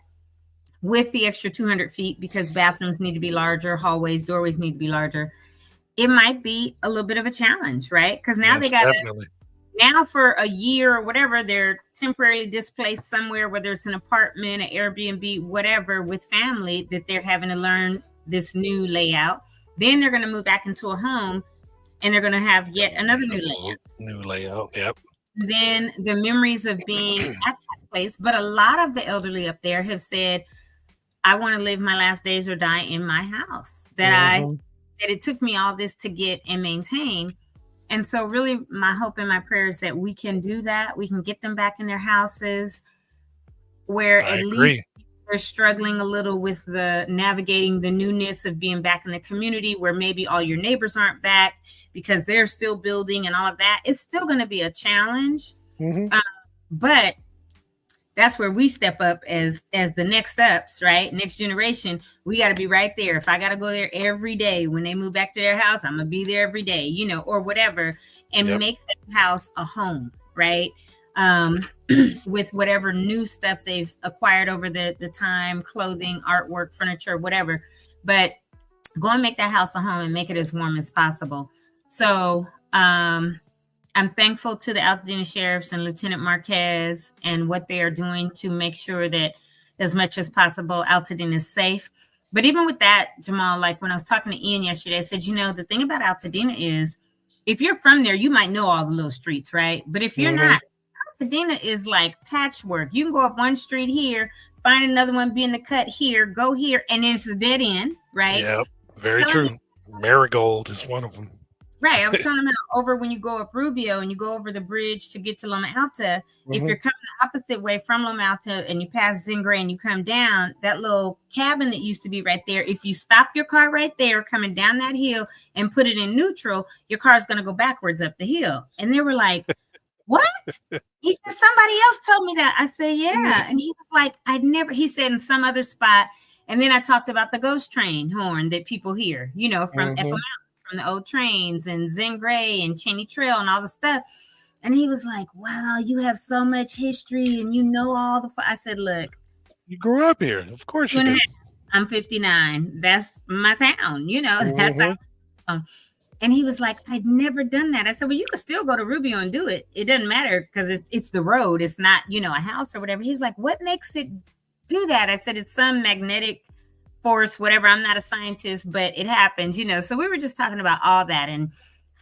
with the extra 200 feet, because bathrooms need to be larger, hallways, doorways need to be larger, it might be a little bit of a challenge, right? Because now they got now for a year or whatever, they're temporarily displaced somewhere, whether it's an apartment, an Airbnb, whatever, with family, that they're having to learn this new layout. Then they're going to move back into a home and they're going to have yet another new layout. New layout, yep. Then the memories of being at that place. But a lot of the elderly up there have said, I want to live my last days or die in my house that it took me all this to get and maintain. And so really my hope and my prayer is that we can do that. We can get them back in their houses where at least they're struggling a little with the navigating the newness of being back in the community, where maybe all your neighbors aren't back because they're still building and all of that. It's still going to be a challenge. But that's where we step up as the next steps, right? Next generation, we got to be right there. If I got to go there every day when they move back to their house, I'm going to be there every day, or whatever, and make that house a home, right? With whatever new stuff they've acquired over the time, clothing, artwork, furniture, whatever. But go and make that house a home and make it as warm as possible. So I'm thankful to the Altadena Sheriffs and Lieutenant Marquez and what they are doing to make sure that as much as possible, Altadena is safe. But even with that, Jamal, like when I was talking to Ian yesterday, I said, the thing about Altadena is if you're from there, you might know all the little streets, right? But if you're not, Altadena is like patchwork. You can go up one street here, find another one, be in the cut here, go here, and then it's a dead end, right? Yeah, very true. Marigold is one of them. Right. I was telling them over when you go up Rubio and you go over the bridge to get to Loma Alta, if you're coming the opposite way from Loma Alta and you pass Zingray and you come down, that little cabin that used to be right there, if you stop your car right there coming down that hill and put it in neutral, your car is going to go backwards up the hill. And they were like, what? He said, somebody else told me that. I said, yeah. And he was like, he said in some other spot. And then I talked about the ghost train horn that people hear, from Echo Mountain, from the old trains and Zingray and Cheney Trail and all the stuff. And he was like, wow, you have so much history and you know all the. I said, look. You grew up here. Of course you did. I'm 59. That's my town. That's how. And he was like, I'd never done that. I said, well, you could still go to Rubio and do it. It doesn't matter because it's the road. It's not, a house or whatever. He's like, what makes it do that? I said, it's some magnetic force, whatever. I'm not a scientist, but it happens, So we were just talking about all that and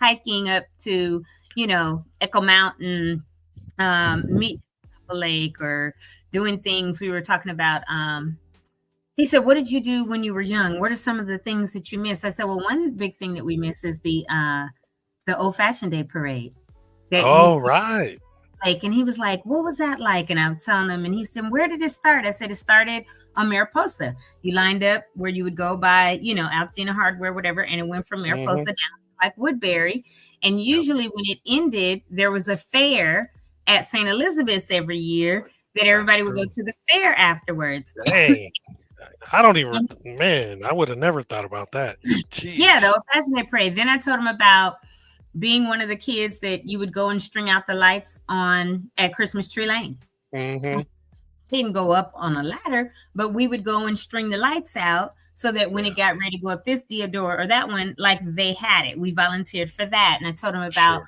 hiking up to, Echo Mountain, meet Lake or doing things. We were talking about, he said, what did you do when you were young? What are some of the things that you miss? I said, well, one big thing that we miss is the Old Fashioned Day parade. Right. And he was like, what was that like? And I was telling him, and he said, where did it start? I said, it started on Mariposa. You lined up where you would go by, Altadena Hardware, whatever. And it went from Mariposa down to like Woodbury. And usually when it ended, there was a fair at St. Elizabeth's every year that everybody would go to the fair afterwards. Dang. I don't even, I would have never thought about that. Jeez. Yeah, the Old Fashioned Day parade. Then I told him about being one of the kids that you would go and string out the lights at Christmas Tree Lane. Didn't go up on a ladder, but we would go and string the lights out so that when it got ready to go up this Deodore or that one, like they had it. We volunteered for that. And I told them about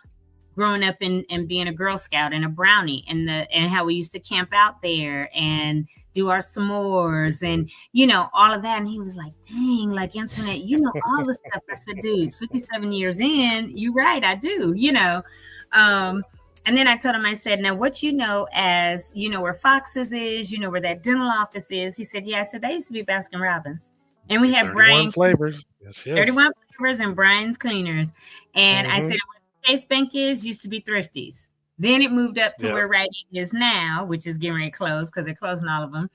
growing up and being a Girl Scout and a Brownie and how we used to camp out there and do our s'mores and, you know, all of that. And he was like, dang, like Antoinette, you know, all the stuff. I said, dude, 57 years in, you're right. I do, you know. And then I told him, I said, now what you know as, you know, where Fox's is, you know, where that dental office is. He said, yeah. I said, that used to be Baskin Robbins. And we had Brian flavors. Yes, 31 flavors and Brian's Cleaners. And I said, Chase Bank used to be Thrifty's. Then it moved up to where Rite Aid is now, which is getting ready to close because they're closing all of them.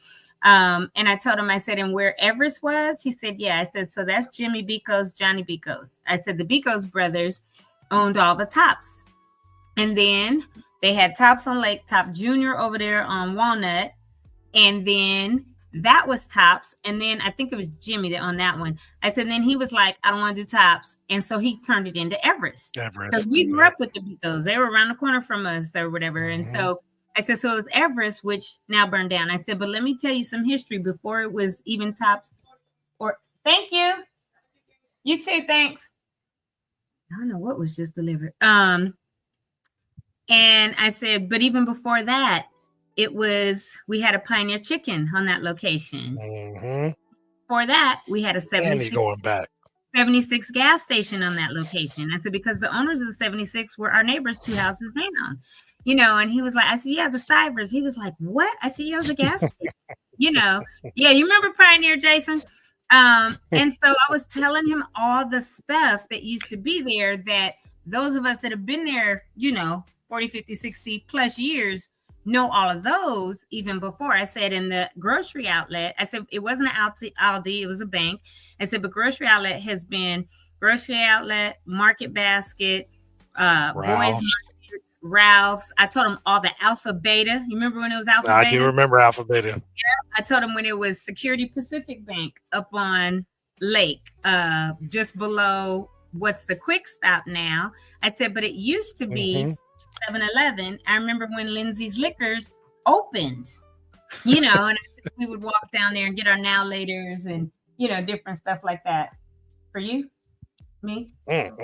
And I told him, I said, and where Everest was? He said, yeah. I said, so that's Jimmy Bicos, Johnny Bicos. I said, the Bicos brothers owned all the Tops. And then they had Tops on Lake, Top Junior over there on Walnut. And then that was Tops. And then I think it was Jimmy that owned that one. I said, then he was like, I don't want to do Tops. And so he turned it into Everest. Because we grew up with the Bicos. They were around the corner from us or whatever. And so I said, so it was Everest, which now burned down. I said, but let me tell you some history before it was even Tops. Or thank you. You too. Thanks. I don't know what was just delivered. And I said, but even before that, we had a Pioneer Chicken on that location. For that, we had a 76 gas station on that location. I said, because the owners of the 76 were our neighbors 2 houses down, you know, and he was like, I said, yeah, the Stivers. He was like, what? I said, yeah, it was a gas station, you know? Yeah, you remember Pioneer, Jason? And so I was telling him all the stuff that used to be there that those of us that have been there, you know, 40, 50, 60 plus years know all of those even before. I said in the grocery outlet, I said it wasn't an Aldi, it was a bank. I said, but grocery outlet has been grocery outlet, Market Basket, Boys Markets, Ralph's. I told him all the Alpha Beta. You remember when it was Alpha Beta? I do remember Alpha Beta. Yeah. I told him when it was Security Pacific Bank up on Lake, just below what's the Quick Stop now. I said, but it used to be 7-Eleven. I remember when Lindsay's Liquors opened, you know, and we would walk down there and get our now laters and, you know, different stuff like that. For you, me, and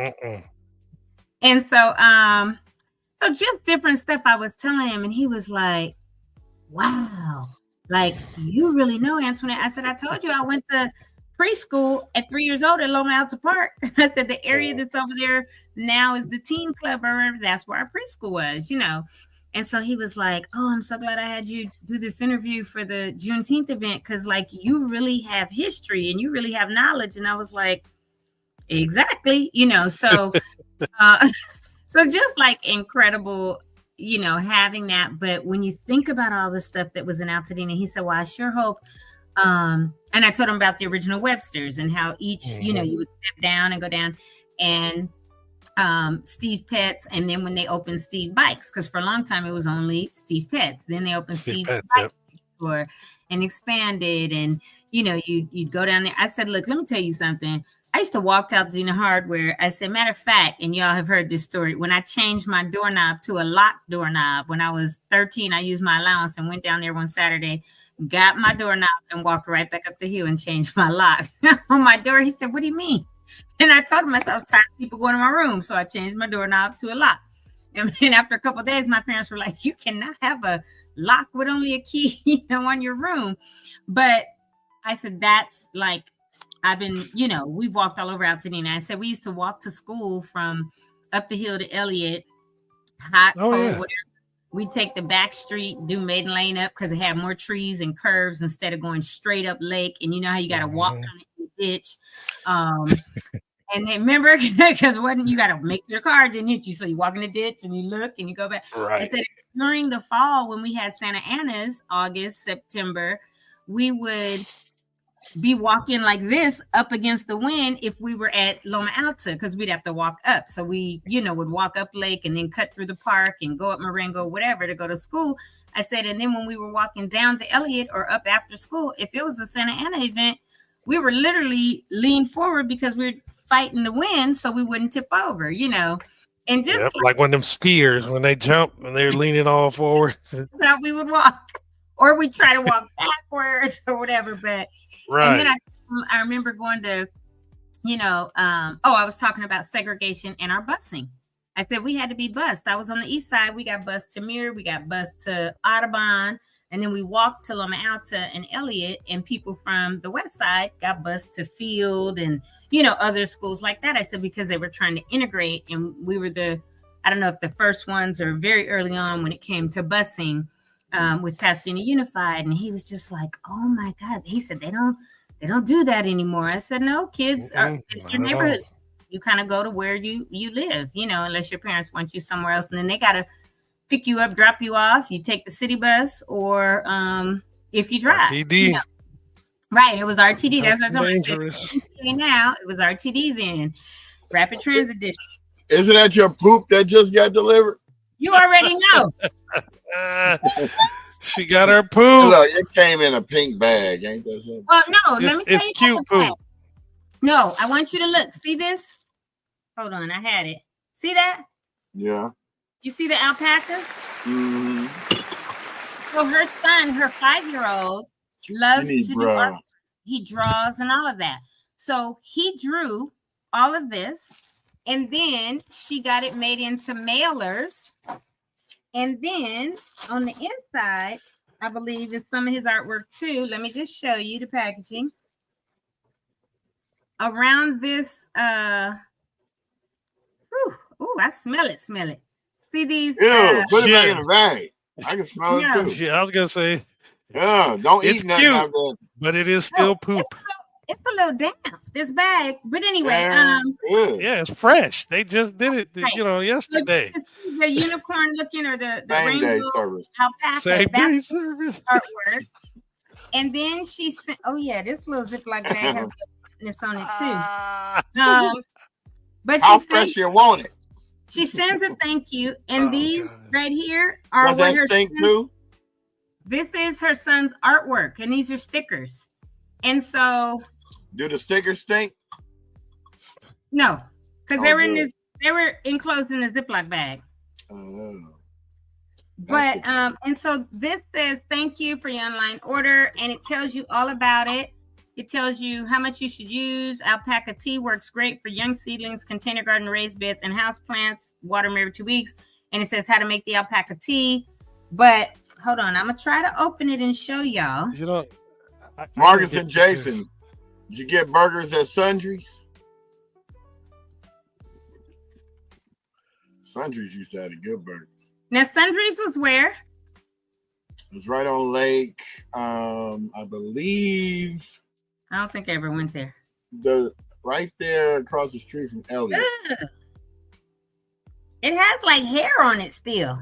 so just different stuff I was telling him, and he was like, "Wow, like you really know, Antoinette." I said, "I told you I went to preschool at 3 years old at Loma Alta Park." I said, the area that's over there now is the teen club, or that's where our preschool was, you know. And so he was like, oh, I'm so glad I had you do this interview for the Juneteenth event, because like you really have history and you really have knowledge. And I was like, exactly, you know. So so just like incredible, you know, having that. But when you think about all the stuff that was in Altadena, he said, well, I sure hope and I told him about the original Websters and how each, you know, you would step down and go down, and Steve Pets, and then when they opened Steve Bikes, because for a long time it was only Steve Pets, then they opened Steve Bikes store and expanded, and you know, you'd go down there. I said, look, let me tell you something. I used to walk to Altadena Hardware. I said, matter of fact, and y'all have heard this story, when I changed my doorknob to a locked doorknob when I was 13, I used my allowance and went down there one Saturday, got my doorknob and walked right back up the hill and changed my lock on my door. He said, what do you mean? And I told him, I was tired of people going to my room. So I changed my doorknob to a lock. And then after a couple of days, my parents were like, you cannot have a lock with only a key, you know, on your room. But I said, that's like, I've been, you know, we've walked all over Altadena. I said, we used to walk to school from up the hill to Elliott, hot, cold, whatever. We'd take the back street, do Maiden Lane up because it had more trees and curves instead of going straight up Lake. And you know how you got to walk kind of in the ditch. And then remember, because you got to make sure the car didn't hit you. So you walk in the ditch and you look and you go back. Right. I said, during the fall, when we had Santa Ana's, August, September, we would be walking like this up against the wind if we were at Loma Alta, because we'd have to walk up. So we, you know, would walk up Lake and then cut through the park and go up Marengo, whatever, to go to school. I said, and then when we were walking down to Elliott or up after school, if it was a Santa Ana event, we were literally leaned forward because we were fighting the wind so we wouldn't tip over, you know. And just like one of them skiers when they jump and they're leaning all forward. That's how we would walk. Or we try to walk backwards or whatever. But and then I I remember going to, I was talking about segregation and our busing. I said we had to be bused. I was on the east side. We got bused to Muir. We got bused to Audubon. And then we walked to Loma Alta and Elliott. And people from the west side got bused to Field and, other schools like that. I said because they were trying to integrate. And we were I don't know if the first ones or very early on when it came to busing with Pasadena Unified. And he was just like, oh, my God. He said they don't do that anymore. I said, no, kids, it's your neighborhoods. You kind of go to where you live, unless your parents want you somewhere else. And then they got to pick you up, drop you off. You take the city bus or if you drive. RTD. Right. It was RTD. That's what I'm saying. Now it was RTD then. Rapid Transit District. Isn't that your poop that just got delivered? You already know. She got her poop. Look, it came in a pink bag. Ain't that something? Well, no, let me tell you. It's cute poop. No, I want you to look. See this? Hold on, I had it. See that? Yeah. You see the alpaca? Mm-hmm. So her son, her 5-year-old, loves to do art. He draws and all of that. So he drew all of this, and then she got it made into mailers. And then on the inside, I believe is some of his artwork too. Let me just show you the packaging. Around this, I smell it. See these? Ew, put it back in the bag. I can smell it too. Yeah, I was gonna say. Yeah, don't eat nothing cute, out there. but it is still poop. It's a little damp, this bag. But anyway, yeah, it's fresh. They just did it, yesterday. The unicorn looking or the same rainbow day service. Alpaca. Same That's day service. artwork. And then she sent. Oh yeah, this little Ziploc bag has this on it too. But how fresh you want it? She sends a thank you, and these right here are what her stink too. This is her son's artwork, and these are stickers. And so, do the stickers stink? No, because they were enclosed in a Ziploc bag. Oh. But and so this says thank you for your online order, and it tells you all about it. It tells you how much you should use. Alpaca tea works great for young seedlings, container garden, raised beds, and house plants. Water them every 2 weeks. And it says how to make the alpaca tea. But hold on, I'm gonna try to open it and show y'all. Marcus and Jason, did you get burgers at Sundry's? Sundry's used to have the good burgers. Now Sundry's was where? It was right on Lake. I believe. I don't think I ever went there. Right there across the street from Elliott. Ugh. It has like hair on it still.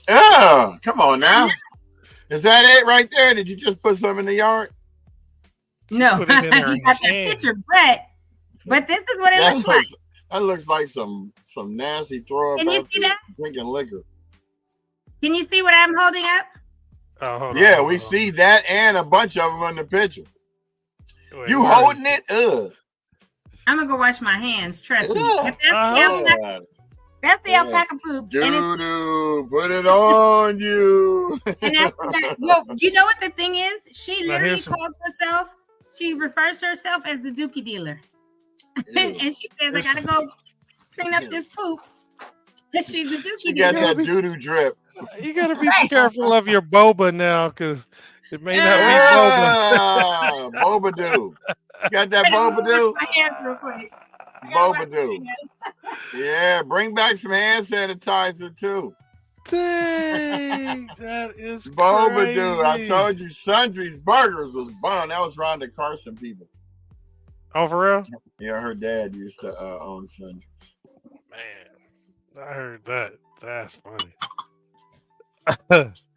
Oh, come on now. Is that it right there? Did you just put some in the yard? No, you got that picture, but this is what it looks like. That looks like some nasty throw up. Can you see that? Drinking liquor. Can you see what I'm holding up? Oh, hold on, we see that and a bunch of them in the picture. Wait, you holding it? I'm gonna go wash my hands. Trust me. That's the alpaca poop. Doo-doo, put it on you. And well, you know what the thing is? She literally calls herself. She refers to herself as the dookie dealer, and she says, "I gotta go clean up this poop." She's the dookie dealer. Got that doo-doo drip. You gotta be careful of your boba now, because it may not be boba. Boba doo. You got that boba doo? My hands real quick. Boba doo. Yeah, bring back some hand sanitizer too. Dang, that is boba doo. I told you, Sundry's Burgers was bomb. That was Rhonda Carson people. Oh, for real? Yeah, her dad used to own Sundry's. Man, I heard that. That's funny.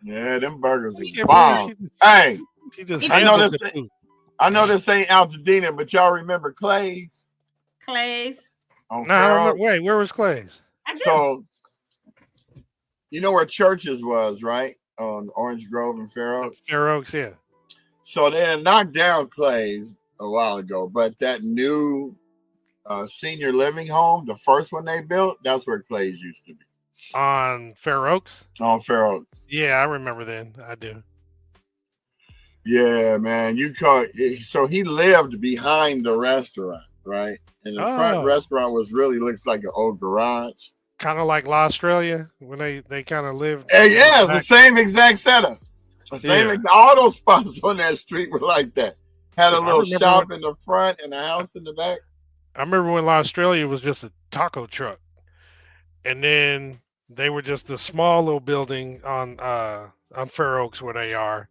Yeah, them burgers was bomb. Hey, I know this ain't Altadena, but y'all remember Clay's? Clay's. Wait, where was Clay's? So, you know where Churches was, right? On Orange Grove and Fair Oaks? Fair Oaks, yeah. So they had knocked down Clay's a while ago, but that new senior living home, the first one they built, that's where Clay's used to be. On Fair Oaks? On Fair Oaks. Yeah, I remember then. I do. Yeah, man. So he lived behind the restaurant, right? And the front restaurant looks like an old garage. Kind of like La Australia when they kind of lived. Yeah, the same exact setup. All those spots on that street were like that. Had a little shop in the front and a house in the back. I remember when La Australia was just a taco truck, and then they were just a small little building on Fair Oaks where they are,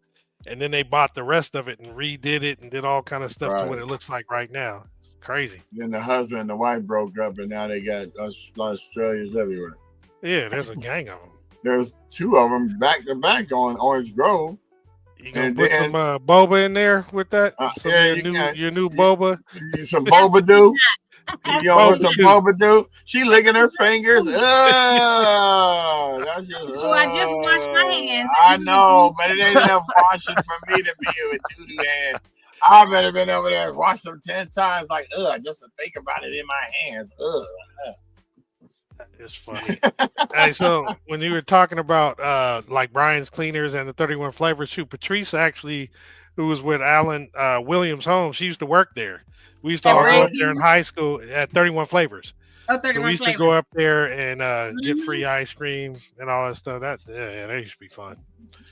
and then they bought the rest of it and redid it and did all kind of stuff to what it looks like right now. It's crazy. Then the husband and the wife broke up, and now they got Australians everywhere. Yeah, there's a gang of them. There's 2 of them back to back on Orange Grove. You gonna put some boba in there with that? Your new boba. Some boba do. You want some boba do? She licking her fingers. That's just. So I just washed my hands. I know, but it ain't enough washing for me to be with doo-doo hands. I better been over there and washed them 10 times. Like, just to think about it in my hands. It's funny. Hey, so when you were talking about like Brian's Cleaners and the 31 Flavors, Patrice actually, who was with Alan Williams' home, she used to work there. We used to all go up there in high school at 31 Flavors. Oh, 31 so we used Flavors. to go up there and get free ice cream and all that stuff. That used to be fun.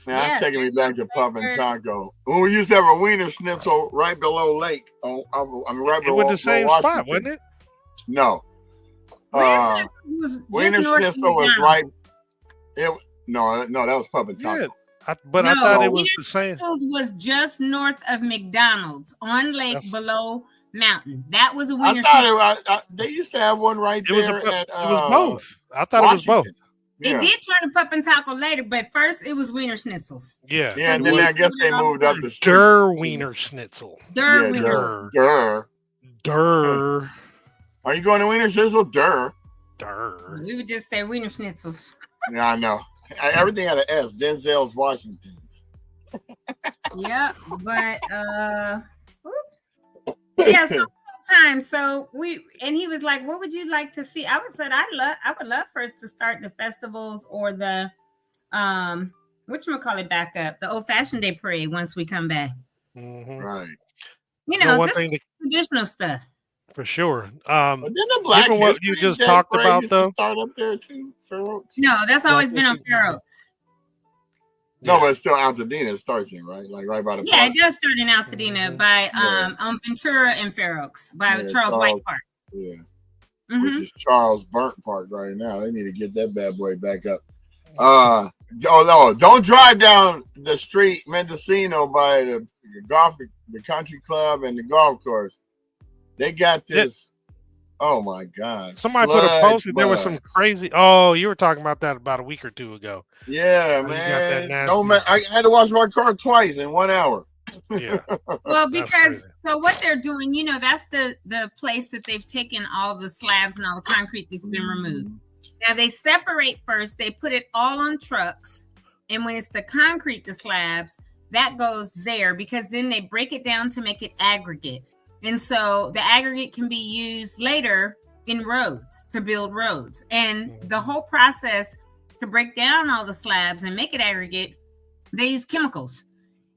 Man, that's taking me back to Pub and Taco. When we used to have a Wiener Schnitzel right below Lake. Right it was the same Washington. spot, wasn't it? No. Wiener Schnitzel was right. No, that was Pub and Taco. Yeah, I thought it was the same. Was just north of McDonald's on Lake below Mountain. That was a Wiener Schnitzel. They used to have one right there. It was both. I thought Washington. It was both. Yeah. It did turn to Pup and Taco later, but first it was Wiener Schnitzels. Yeah. Yeah, and then I guess they moved up the street. Der Wiener Schnitzel. Wiener. Der. Are you going to Wiener Schnitzel? Der. We would just say Wiener Schnitzels. Yeah, I know. Everything had an S. Denzel's Washington's. Yeah, but yeah, so time. So he was like, what would you like to see? I would love for us to start the festivals or the whatchamacallit back up, the Old Fashioned Day Parade once we come back. Mm-hmm. Right. Just traditional stuff. For sure. But then the Black what you just talked about, though. Start up there too, Fair Oaks. No, that's always been on Fair Oaks. No, but it's still Altadena. It starts in right by the park. Yeah, it does start in Altadena by on Ventura and Fair Oaks by Charles White Park. Yeah, which is Charles Burnt Park right now. They need to get that bad boy back up. No, don't drive down the street Mendocino by the country club and the golf course. They got this. Oh my God! Somebody put a post. There was some crazy. Oh, you were talking about that about a week or two ago. Yeah, man. I had to wash my car twice in 1 hour. Yeah. Well, because what they're doing, that's the place that they've taken all the slabs and all the concrete that's been removed. Now they separate first. They put it all on trucks, and when it's the concrete, the slabs that goes there because then they break it down to make it aggregate. And so the aggregate can be used later in roads to build roads. And the whole process to break down all the slabs and make it aggregate, they use chemicals.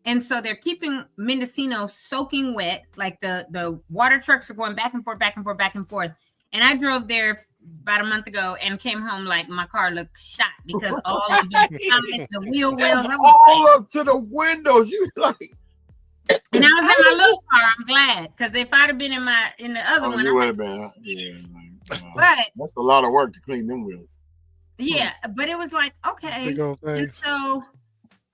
And so they're keeping Mendocino soaking wet. Like the water trucks are going back and forth, back and forth, back and forth. And I drove there about a month ago and came home like my car looked shot because all of the sides, the wheel wells. All up to the windows. You like... And I was in my little car. I'm glad because if I'd have been in the other one, you would have been. Yeah, but that's a lot of work to clean them wheels. Yeah, but it was like okay. And so,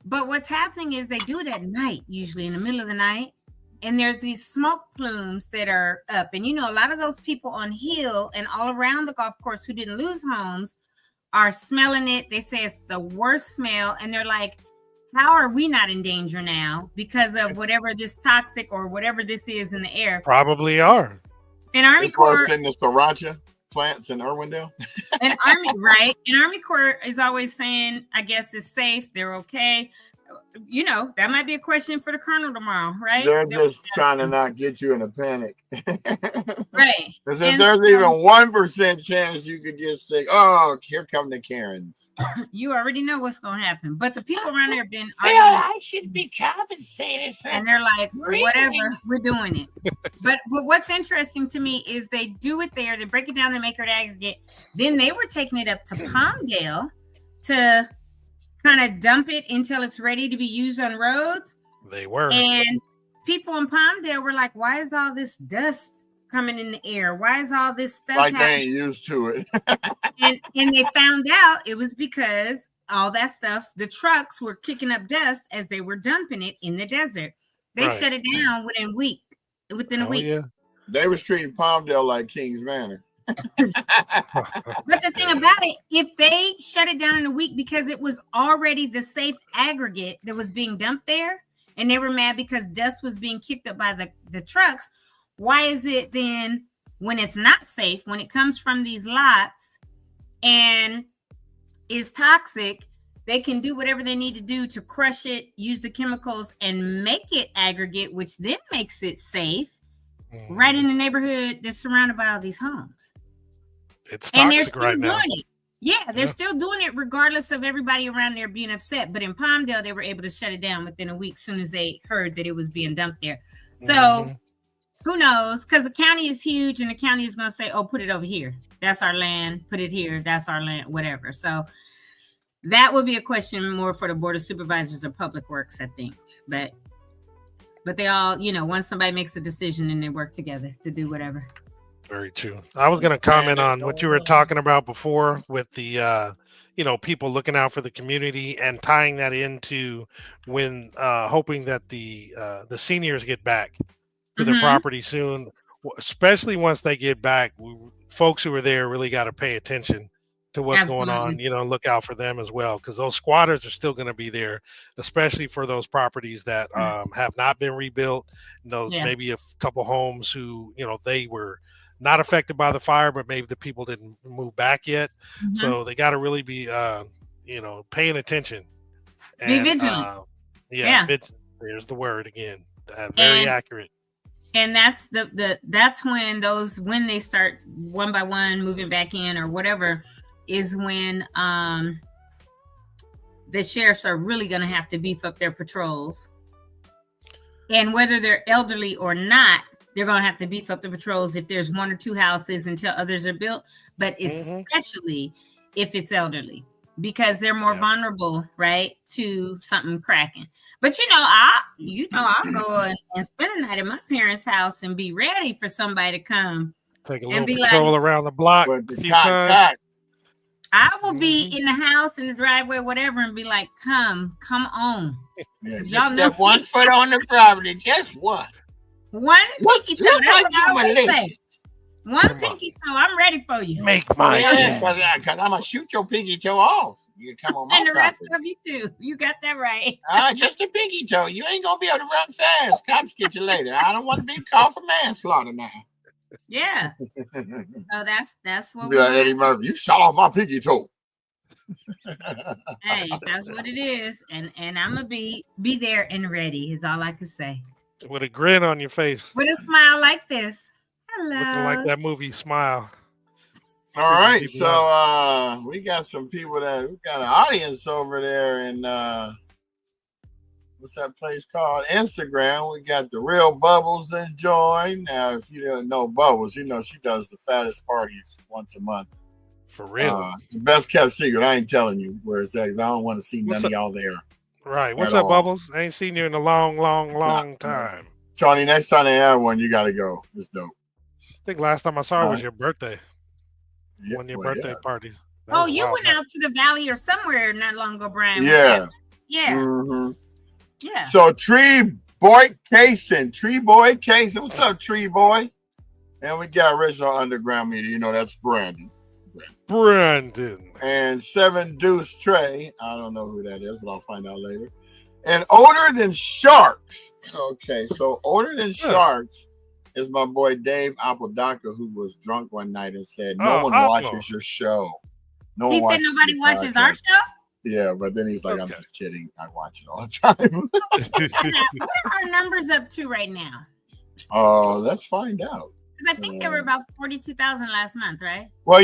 but what's happening is they do it at night, usually in the middle of the night, and there's these smoke plumes that are up, and a lot of those people on Hill and all around the golf course who didn't lose homes are smelling it. They say it's the worst smell, and they're like, how are we not in danger now because of whatever this toxic or whatever this is in the air? Probably are. And Army Corps worse than the sriracha plants in Irwindale. And Army Corps is always saying, I guess it's safe. They're okay. you know, that might be a question for the colonel tomorrow, right? They're just trying to not get you in a panic. Right. Because if there's even 1% chance you could just say, oh, here come the Karens. You already know what's going to happen. But the people around there have been arguing. I should be compensated for. And they're like, whatever, we're doing it. But what's interesting to me is they do it there. They break it down, they make it aggregate. Then they were taking it up to Palmdale to kind of dump it until it's ready to be used on roads. They were. And people in Palmdale were like, why is all this dust coming in the air? Why is all this stuff like happening? They ain't used to it. and they found out it was because all that stuff, the trucks were kicking up dust as they were dumping it in the desert. They shut it down within a week. Yeah. They was treating Palmdale like King's Manor. But the thing about it, if they shut it down in a week because it was already the safe aggregate that was being dumped there, and they were mad because dust was being kicked up by the trucks, why is it then when it's not safe, when it comes from these lots and is toxic, they can do whatever they need to do to crush it, use the chemicals, and make it aggregate, which then makes it safe right in the neighborhood that's surrounded by all these homes. It's and they're toxic still right now. doing it. Yeah, they're still doing it regardless of everybody around there being upset. But in Palmdale, they were able to shut it down within a week as soon as they heard that it was being dumped there. So who knows? Because the county is huge and the county is going to say, oh, put it over here. That's our land. Put it here. That's our land, whatever. So that would be a question more for the Board of Supervisors of Public Works, I think. But they all, you know, once somebody makes a decision and they work together to do whatever. Very true. I was going to comment on what you were talking about before with the, you know, people looking out for the community and tying that into when hoping that the seniors get back to their property soon, especially once they get back. Folks who are there really got to pay attention to what's going on, you know, look out for them as well, because those squatters are still going to be there, especially for those properties that have not been rebuilt. And those maybe a couple homes who, you know, they were not affected by the fire, but maybe the people didn't move back yet. So they got to really be, you know, paying attention. And, be vigilant. There's the word again. Very accurate. And that's that's when they start one by one moving back in or whatever, is when the sheriffs are really going to have to beef up their patrols. And whether they're elderly or not, they're going to have to beef up the patrols if there's one or two houses until others are built, but especially if it's elderly, because they're more vulnerable, right, to something cracking. But I'll go and spend a night at my parents' house and be ready for somebody to come. Take a little patrol around the block a few times. I will be in the house, in the driveway, whatever, and be like, come on. Yeah, y'all know 1 foot on the property, just one. One pinky toe. That's what I always say. One pinky toe. I'm ready for you. Make mine. Because I'm going to shoot your pinky toe off. You come on my and the property. rest of you too. You got that right. Just a pinky toe. You ain't going to be able to run fast. Cops get you later. I don't want to be called for manslaughter now. Yeah. So that's what Eddie Murphy, you shot off my pinky toe. Hey, that's what it is. And I'm going to be there and ready is all I can say. With a grin on your face. With a smile like this. Hello. Looking like that movie Smile. All right. So we got some people we got an audience over there in what's that place called? Instagram. We got the real Bubbles that join. Now, if you don't know Bubbles, you know she does the fattest parties once a month. For real. The best kept secret. I ain't telling you where it's at because I don't want to see none of y'all there. Right. What's up, Bubbles? I ain't seen you in a long time. Tony, next time they have one, you got to go. It's dope. I think last time I saw it was your birthday. One of your birthday parties. Oh, you went out to the valley or somewhere not long ago, Brian. Yeah. Yeah. Mm-hmm. Yeah. So Tree Boy Kaysen. What's up, Tree Boy? And we got Original Underground Media. You know, that's Brandon. And 7 Deuce Trey. I don't know who that is, but I'll find out later. And Older Than Sharks. Okay, so Older Than Sharks is my boy Dave Apodaca, who was drunk one night and said, no one watches your show. He said nobody watches our show? Yeah, but then he's like, I'm Okay. just kidding. I watch it all the time. What are our numbers up to right now? Oh, let's find out. Because I think there were about 42,000 last month, right? Well,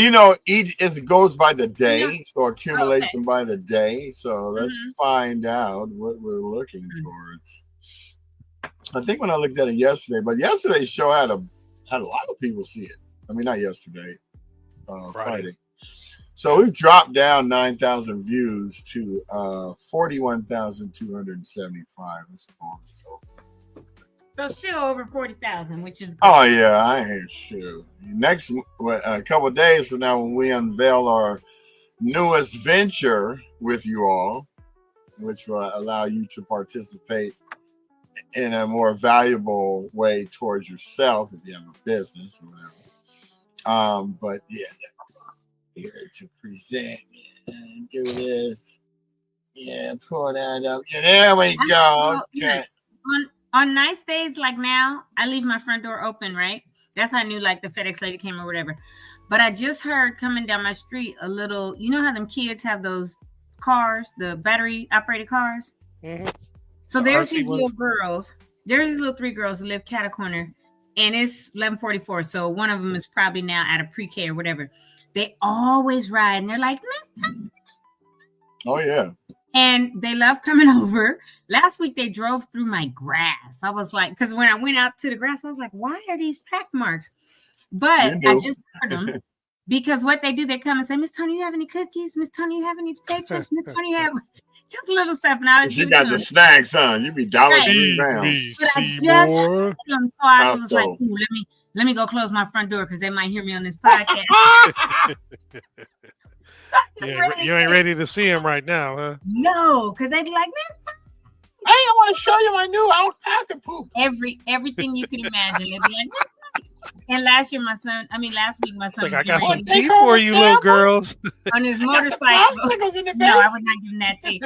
it goes by the day, so accumulation by the day. So let's find out what we're looking towards. I think when I looked at it yesterday, but yesterday's show had a lot of people see it. I mean, not yesterday, Friday. So we've dropped down 9,000 views to 41,275. Let's call it so. So still over 40,000, which is good. Oh yeah, I ain't sure. Next, a couple of days from now, when we unveil our newest venture with you all, which will allow you to participate in a more valuable way towards yourself if you have a business or whatever. But yeah, here to present and do this. Yeah, pull that up. Yeah, there we go. Okay. On nice days like now, I leave my front door open, right? That's how I knew like the FedEx lady came or whatever. But I just heard coming down my street a little, you know how them kids have those cars, the battery operated cars? Mm-hmm. So there's these little girls. There's these little 3 girls who live cat corner, and it's 11:44. So one of them is probably now at a pre-K or whatever. They always ride, and they're like, oh yeah. And they love coming over. Last week, they drove through my grass. I was like, because when I went out to the grass, I was like, why are these track marks? But I just heard them because what they do, they come and say, Miss Tony, you have any cookies? Miss Tony, you have any potatoes? Miss Tony, you have just little stuff. And I was you got the snacks, huh? You be $3 down. But I just heard them, so I was like, ooh, let me go close my front door because they might hear me on this podcast. You ain't ready to see him right now, huh? No, because they'd be like, man, hey, I want to show you my new alpaca poop. Everything you can imagine. They'd be like, and last week my son like, I got some tea for you, little girls. On his motorcycle. No, I would not give him that tea.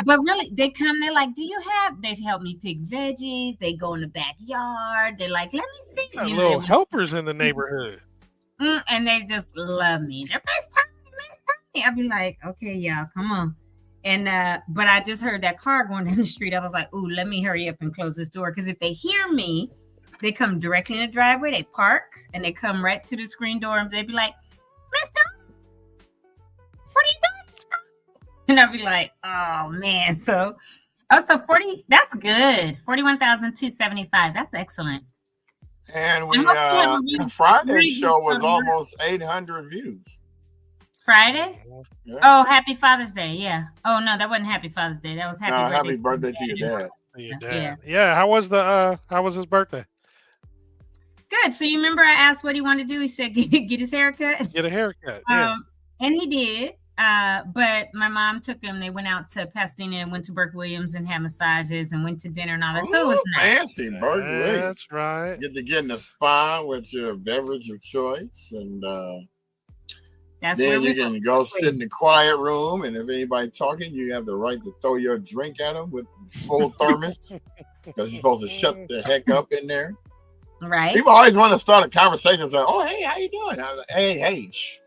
But really, they come, they're like, they'd help me pick veggies. They go in the backyard. They're like, let me see. Little helpers in the neighborhood. And they just love me. They're best time. I'd be like, okay, y'all, come on. And but I just heard that car going down the street. I was like, ooh, let me hurry up and close this door. Because if they hear me, they come directly in the driveway, they park, and they come right to the screen door, and they'd be like, Mister, what are you doing? And I'd be like, oh man. So 40, that's good. 41,275. That's excellent. And Friday's show was almost 800 views. Friday? Yeah. Oh, Happy Father's Day. Yeah. Oh no, that wasn't Happy Father's Day. That was Happy birthday to your dad. Yeah. How was his birthday? Good. So you remember I asked what he wanted to do? He said get his haircut. Get a haircut. Yeah. And he did. But my mom took him. They went out to Pasadena and went to Burke Williams and had massages and went to dinner and all that. So it was nice. Fancy Burke Williams. That's right. Get to get in the spa with your beverage of choice, and then you can go sit in the quiet room. And if anybody talking, you have the right to throw your drink at them with full thermos because you're supposed to shut the heck up in there. Right. People always want to start a conversation saying, "Oh, hey, how you doing?" I was like, hey, shh.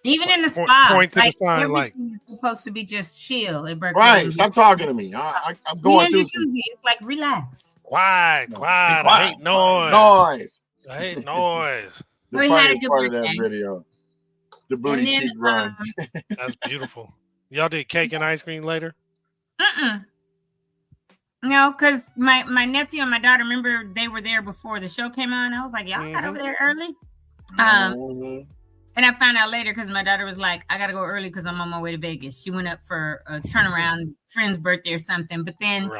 Even in the spa, point to the sign, like it's supposed to be just chill at Berkeley. Right, stop talking to me. I'm going through. It's like relax. Quiet. I hate noise. I hate noise. The funniest part of that video, the booty cheek run. That's beautiful. Y'all did cake and ice cream later? No, because my nephew and my daughter, remember they were there before the show came on. I was like, y'all got over there early. And I found out later because my daughter was like, I got to go early because I'm on my way to Vegas. She went up for a turnaround, friend's birthday or something. But then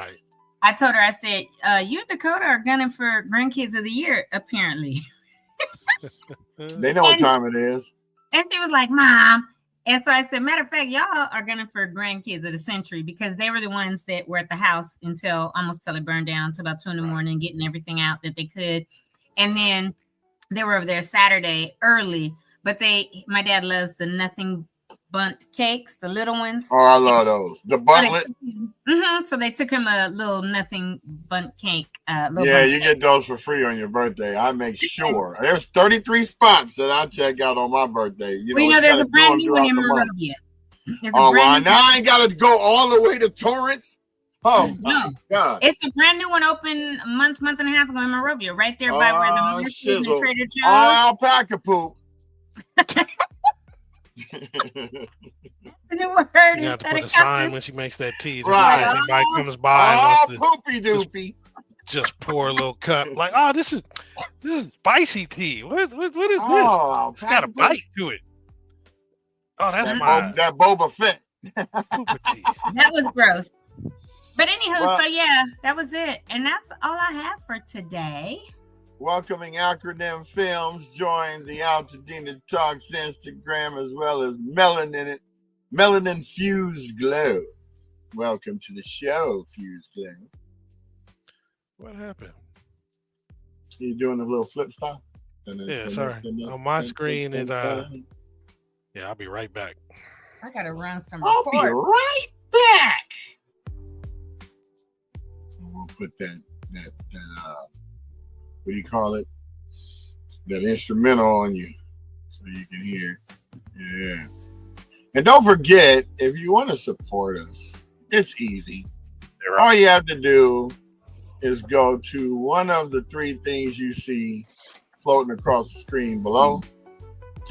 I told her, I said, you and Dakota are gunning for Grandkids of the Year, apparently. They know what time it is. And she was like, Mom. And so I said, matter of fact, y'all are gunning for Grandkids of the Century because they were the ones that were at the house almost till it burned down till about 2 a.m, getting everything out that they could. And then they were over there Saturday early. But my dad loves the nothing bundt cakes, the little ones. Oh, I love those. The buntlet. So they took him a little nothing bundt cake. You get those for free on your birthday. I make sure. There's 33 spots that I check out on my birthday. You know there's a brand new one in Monrovia. Oh, well, now I ain't got to go all the way to Torrance. Oh, no. my God. It's a brand new one open a month and a half ago in Monrovia, right there by where the Morris is and Trader Joe's. All alpaca poop. The new word You have to put a sign when she makes that tea. Right. In case anybody comes by and wants to poopy doopy. just pour a little cup. Like, oh, this is spicy tea. What is this? It's got a bite to it. Oh, that's that Boba Fett. That was gross. But anywho, so yeah, that was it. And that's all I have for today. Welcoming Acronym Films, join the Altadena Talks Instagram as well as Melanin Fused Glow. Welcome to the show, Fused Glow. What happened? You doing the little flip stop? Yeah, sorry. On my screen, it yeah, I'll be right back. I gotta run some. I'll be right back. We'll put that what do you call it? That instrumental on you so you can hear. Yeah. And don't forget, if you want to support us, it's easy. All you have to do is go to one of the 3 things you see floating across the screen below.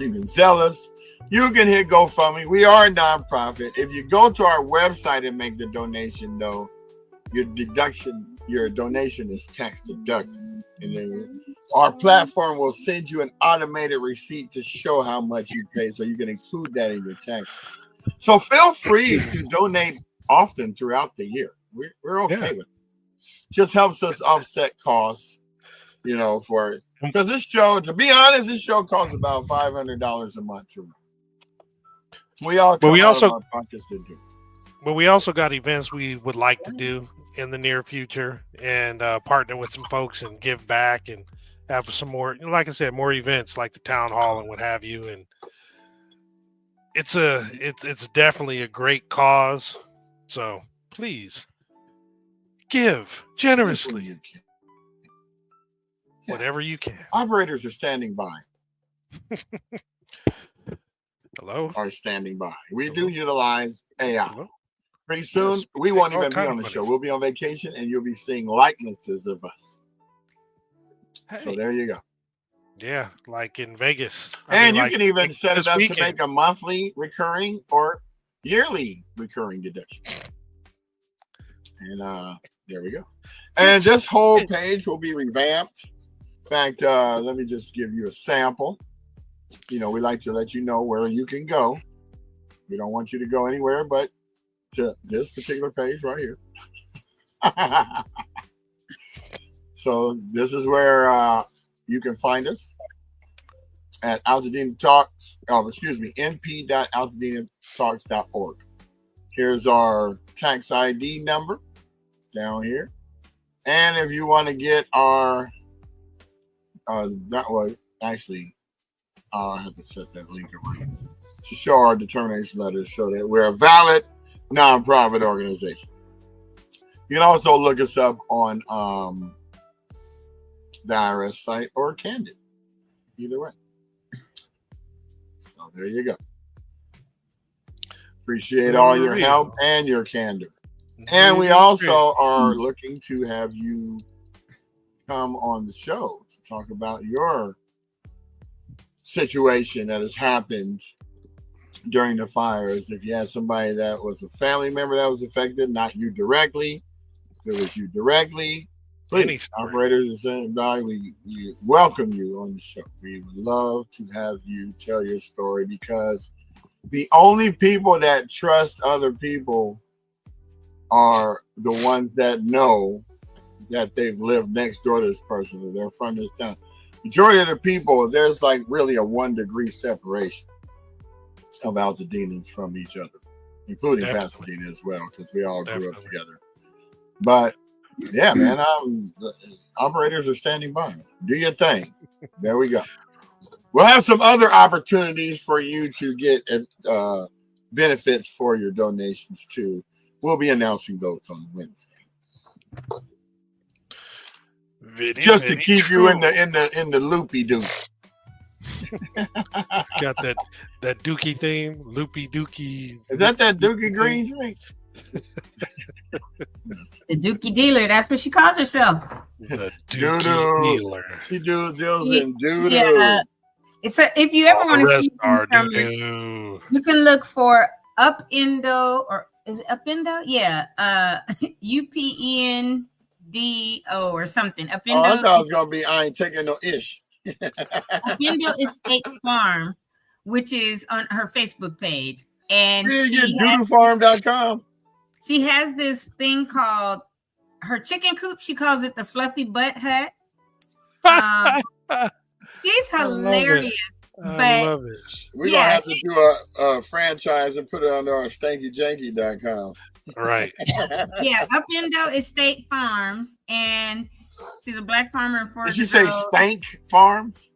You can Zelle us. You can hit GoFundMe. We are a nonprofit. If you go to our website and make the donation, though, your donation is tax deducted. And then our platform will send you an automated receipt to show how much you pay, so you can include that in your taxes. So feel free to donate often throughout the year. We're okay with it. Just helps us offset costs, because this show, to be honest, this show costs about $500 a month to run. We all come out of our pockets to do. But we also got events we would like to do in the near future and partner with some folks and give back and have some more, like I said, more events like the town hall and what have you. And it's definitely a great cause. So please give generously. Whatever you can. Operators are standing by. Hello? Are standing by. We do utilize AI. Hello? Pretty soon, we won't even be on the show. We'll be on vacation, and you'll be seeing likenesses of us. Hey. So there you go. Yeah, like in Vegas. And you can even set it up to make a monthly recurring or yearly recurring deduction. And there we go. And this whole page will be revamped. In fact, let me just give you a sample. We like to let you know where you can go. We don't want you to go anywhere but to this particular page right here. So this is where you can find us at Altadena Talks. np.altadenatalks.org. Here's our tax ID number down here. And if you want to get our I have to set that link around to show our determination letter, show that we're a valid nonprofit organization. You can also look us up on the IRS site or Candid. Either way. So there you go. Appreciate all your help and your candor. And we also are looking to have you come on the show to talk about your situation that has happened during the fires. If you had somebody that was a family member that was affected, not you directly, if it was you directly, please, operators and we welcome you on the show. We would love to have you tell your story, because the only people that trust other people are the ones that know that they've lived next door to this person, or they're from this town. Majority of the people, there's like really a 1 degree separation of Altadenans from each other, including Pasadena as well, because we all grew up together. But yeah, man, the operators are standing by. Do your thing. There we go. We'll have some other opportunities for you to get benefits for your donations too. We'll be announcing those on Wednesday. Just to keep you in the loopy doop. Got that Dookie theme, Loopy Dookie. Is that Dookie Green drink? The Dookie Dealer. That's what she calls herself. The Dookie Dealer. She deals in doo-doo. Yeah. If you ever want to see doo-doo. you can look for Upendo, or is it Upendo? Yeah. UPENDO or something. Upendo. Oh, I thought it was gonna be I ain't taking no ish. Upendo is State Farm, which is on her Facebook page. And doodoofarm.com. She has this thing called her chicken coop. She calls it the Fluffy Butt Hut. She's hilarious. I love it. We're gonna have to do a franchise and put it under our stankyjanky.com. Right. Yeah, Upendo is State Farms, and she's a black farmer in Fort. Did you say Stank Farms?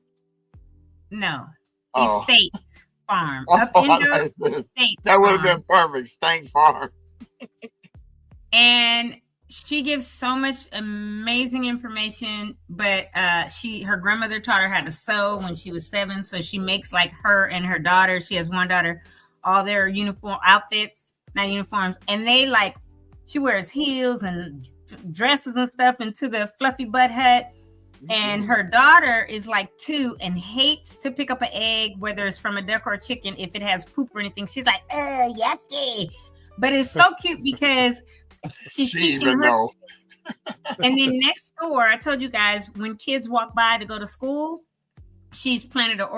No, Oh. it's State Farm. Upendo State that would have Farm. been perfect. Stank Farm. And she gives so much amazing information, but her grandmother taught her how to sew when she was 7, so she makes like her and her daughter. She has one daughter, all their uniform outfits, not uniforms, and she wears heels and dresses and stuff into the Fluffy Butt Hut. And her daughter is like 2 and hates to pick up an egg, whether it's from a duck or a chicken, if it has poop or anything. She's like, yucky. But it's so cute because she's teaching her. And then next door, I told you guys, when kids walk by to go to school, she's planted an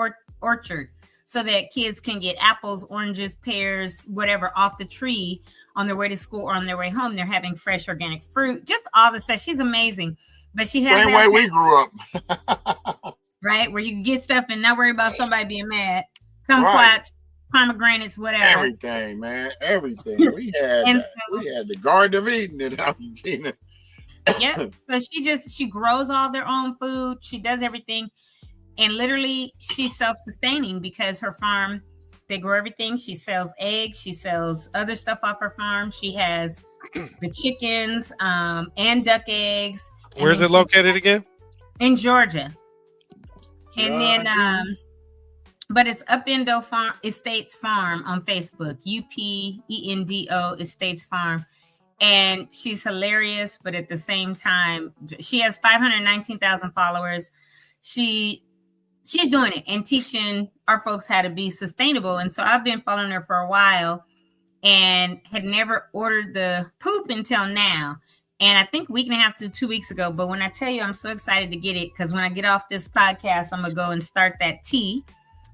orchard so that kids can get apples, oranges, pears, whatever off the tree on their way to school or on their way home. They're having fresh organic fruit, just all the stuff. She's amazing. But she has same way we grew up. Right? Where you can get stuff and not worry about somebody being mad. Kumquats, pomegranates, whatever. Everything, man. Everything. We had the Garden of Eden in Argentina. Yep. So she grows all their own food. She does everything. And literally she's self-sustaining because her farm, they grow everything. She sells eggs. She sells other stuff off her farm. She has the chickens and duck eggs. Where's it located again? In Georgia. And then but it's Upendo Farm Estates Farm on Facebook. UPENDO Estates Farm. And she's hilarious, but at the same time, she has 519,000 followers. She's doing it and teaching our folks how to be sustainable. And so I've been following her for a while and had never ordered the poop until now. And I think a week and a half to 2 weeks ago. But when I tell you, I'm so excited to get it, because when I get off this podcast, I'm going to go and start that tea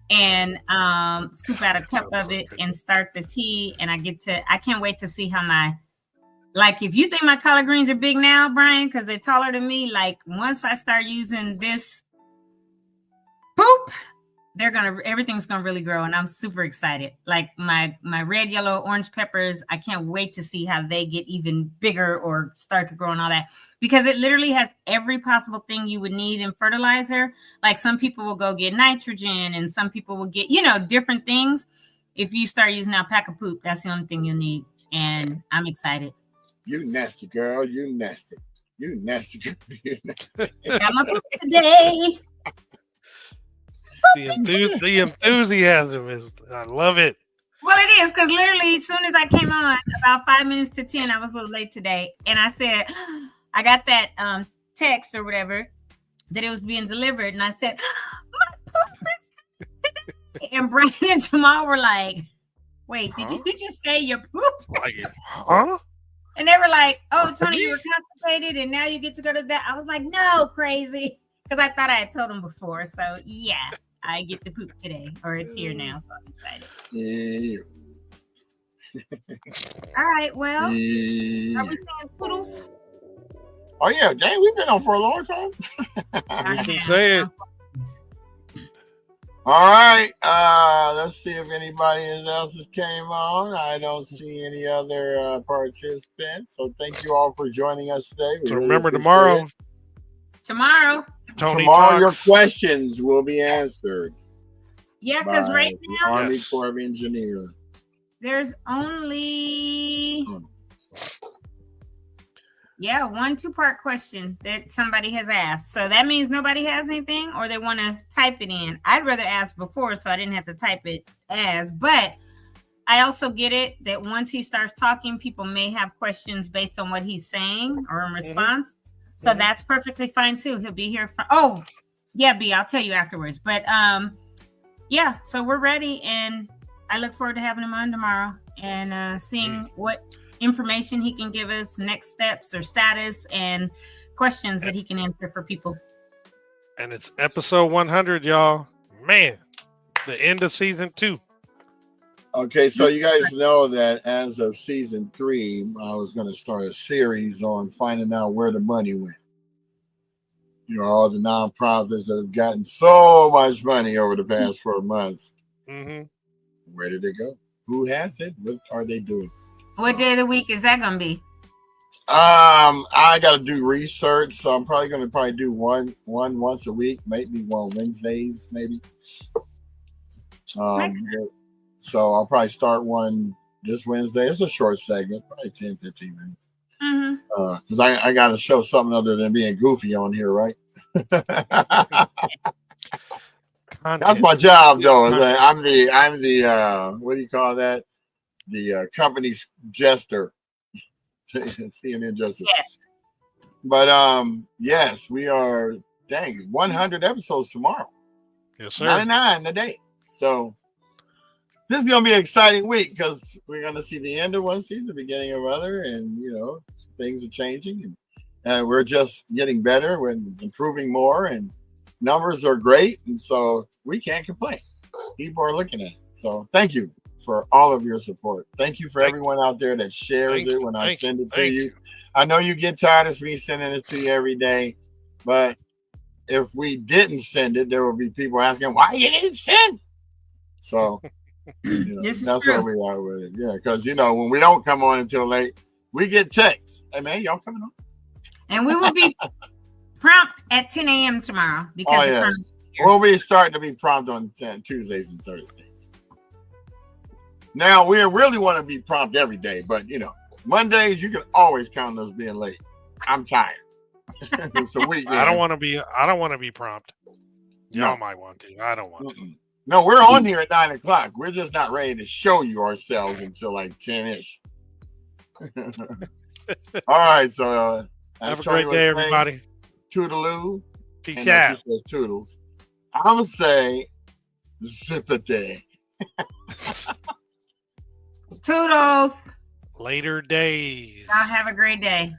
and scoop out a cup of it and start the tea. And I can't wait to see how if you think my collard greens are big now, Brian, because they're taller than me, like once I start using this poop, everything's gonna really grow, and I'm super excited. Like my red, yellow, orange peppers, I can't wait to see how they get even bigger or start to grow and all that, because it literally has every possible thing you would need in fertilizer. Like some people will go get nitrogen, and some people will get different things. If you start using alpaca poop, that's the only thing you'll need, and I'm excited. You nasty girl, you nasty. You nasty girl, you nasty. Got my poop today. The enthusiasm is, I love it. Well, it is, because literally as soon as I came on, about 5 minutes to 10, I was a little late today. And I said, I got that text or whatever that it was being delivered. And I said, my poop is today. And Brian and Jamal were like, wait, did you just say your poop? Like, huh? And they were like, oh, Tony, you were constipated and now you get to go to that. I was like, no, crazy. Because I thought I had told him before. So, yeah, I get the poop today. Or it's here now, so I'm excited. Yeah. All right, well, are we saying poodles? Oh, yeah, Jane, we've been on for a long time. You can say it. All right, let's see if anybody else has came on. I don't see any other participants. So thank you all for joining us today. So remember tomorrow. Tomorrow, your questions will be answered. Yeah, because right now, Army Corps of Engineers. There's only Yeah, 1 2-part question that somebody has asked. So that means nobody has anything, or they want to type it in. I'd rather ask before, so I didn't have to type it as. But I also get it that once he starts talking, people may have questions based on what he's saying or in response. So that's perfectly fine too. He'll be here for. Oh, yeah, B. I'll tell you afterwards. But yeah. So we're ready, and I look forward to having him on tomorrow and seeing what information he can give us, next steps or status, and questions that he can answer for people. And it's episode 100, y'all. Man, the end of season 2. Okay, so you guys know that as of season 3, I was going to start a series on finding out where the money went. You know, all the nonprofits that have gotten so much money over the past 4 months. Where did it go? Who has it? What are they doing? What day of the week is that gonna be? I got to do research, so I'm probably going to do one once a week, maybe one Wednesdays, maybe. So I'll probably start one this Wednesday. It's a short segment, probably 10, 15 minutes. Because I got to show something other than being goofy on here, right? That's my job, though. I'm the what do you call that? The company's jester, CNN jester. Yes. But yes, we are. Dang, 100 episodes tomorrow. Yes, sir. 99 today. So this is gonna be an exciting week because we're gonna see the end of one season, the beginning of other, and you know things are changing, and we're just getting better. We're improving more, and numbers are great, and so we can't complain. People are looking at it. So thank you for all of your support. Thank you for everyone out there that shares it when I send it to you. I know you get tired of me sending it to you every day, but if we didn't send it, there will be people asking why you didn't send. So you know, that's where we are with it. Yeah, because you know when we don't come on until late, we get texts. Hey man, y'all coming on? And we will be prompt at 10 a.m. tomorrow because we'll be starting to be prompt on Tuesdays and Thursdays. Now we really want to be prompt every day, but you know, Mondays you can always count on us being late. I'm tired. It's a weekend. I don't want to be prompt. Y'all might want to. I don't want to. No, we're on here at 9 o'clock. We're just not ready to show you ourselves until like 10-ish. All right, so have a great day, everybody. Toodaloo. Peace out. She says toodles. I'm gonna say zip-a-day. Toodles. Later days. Y'all have a great day.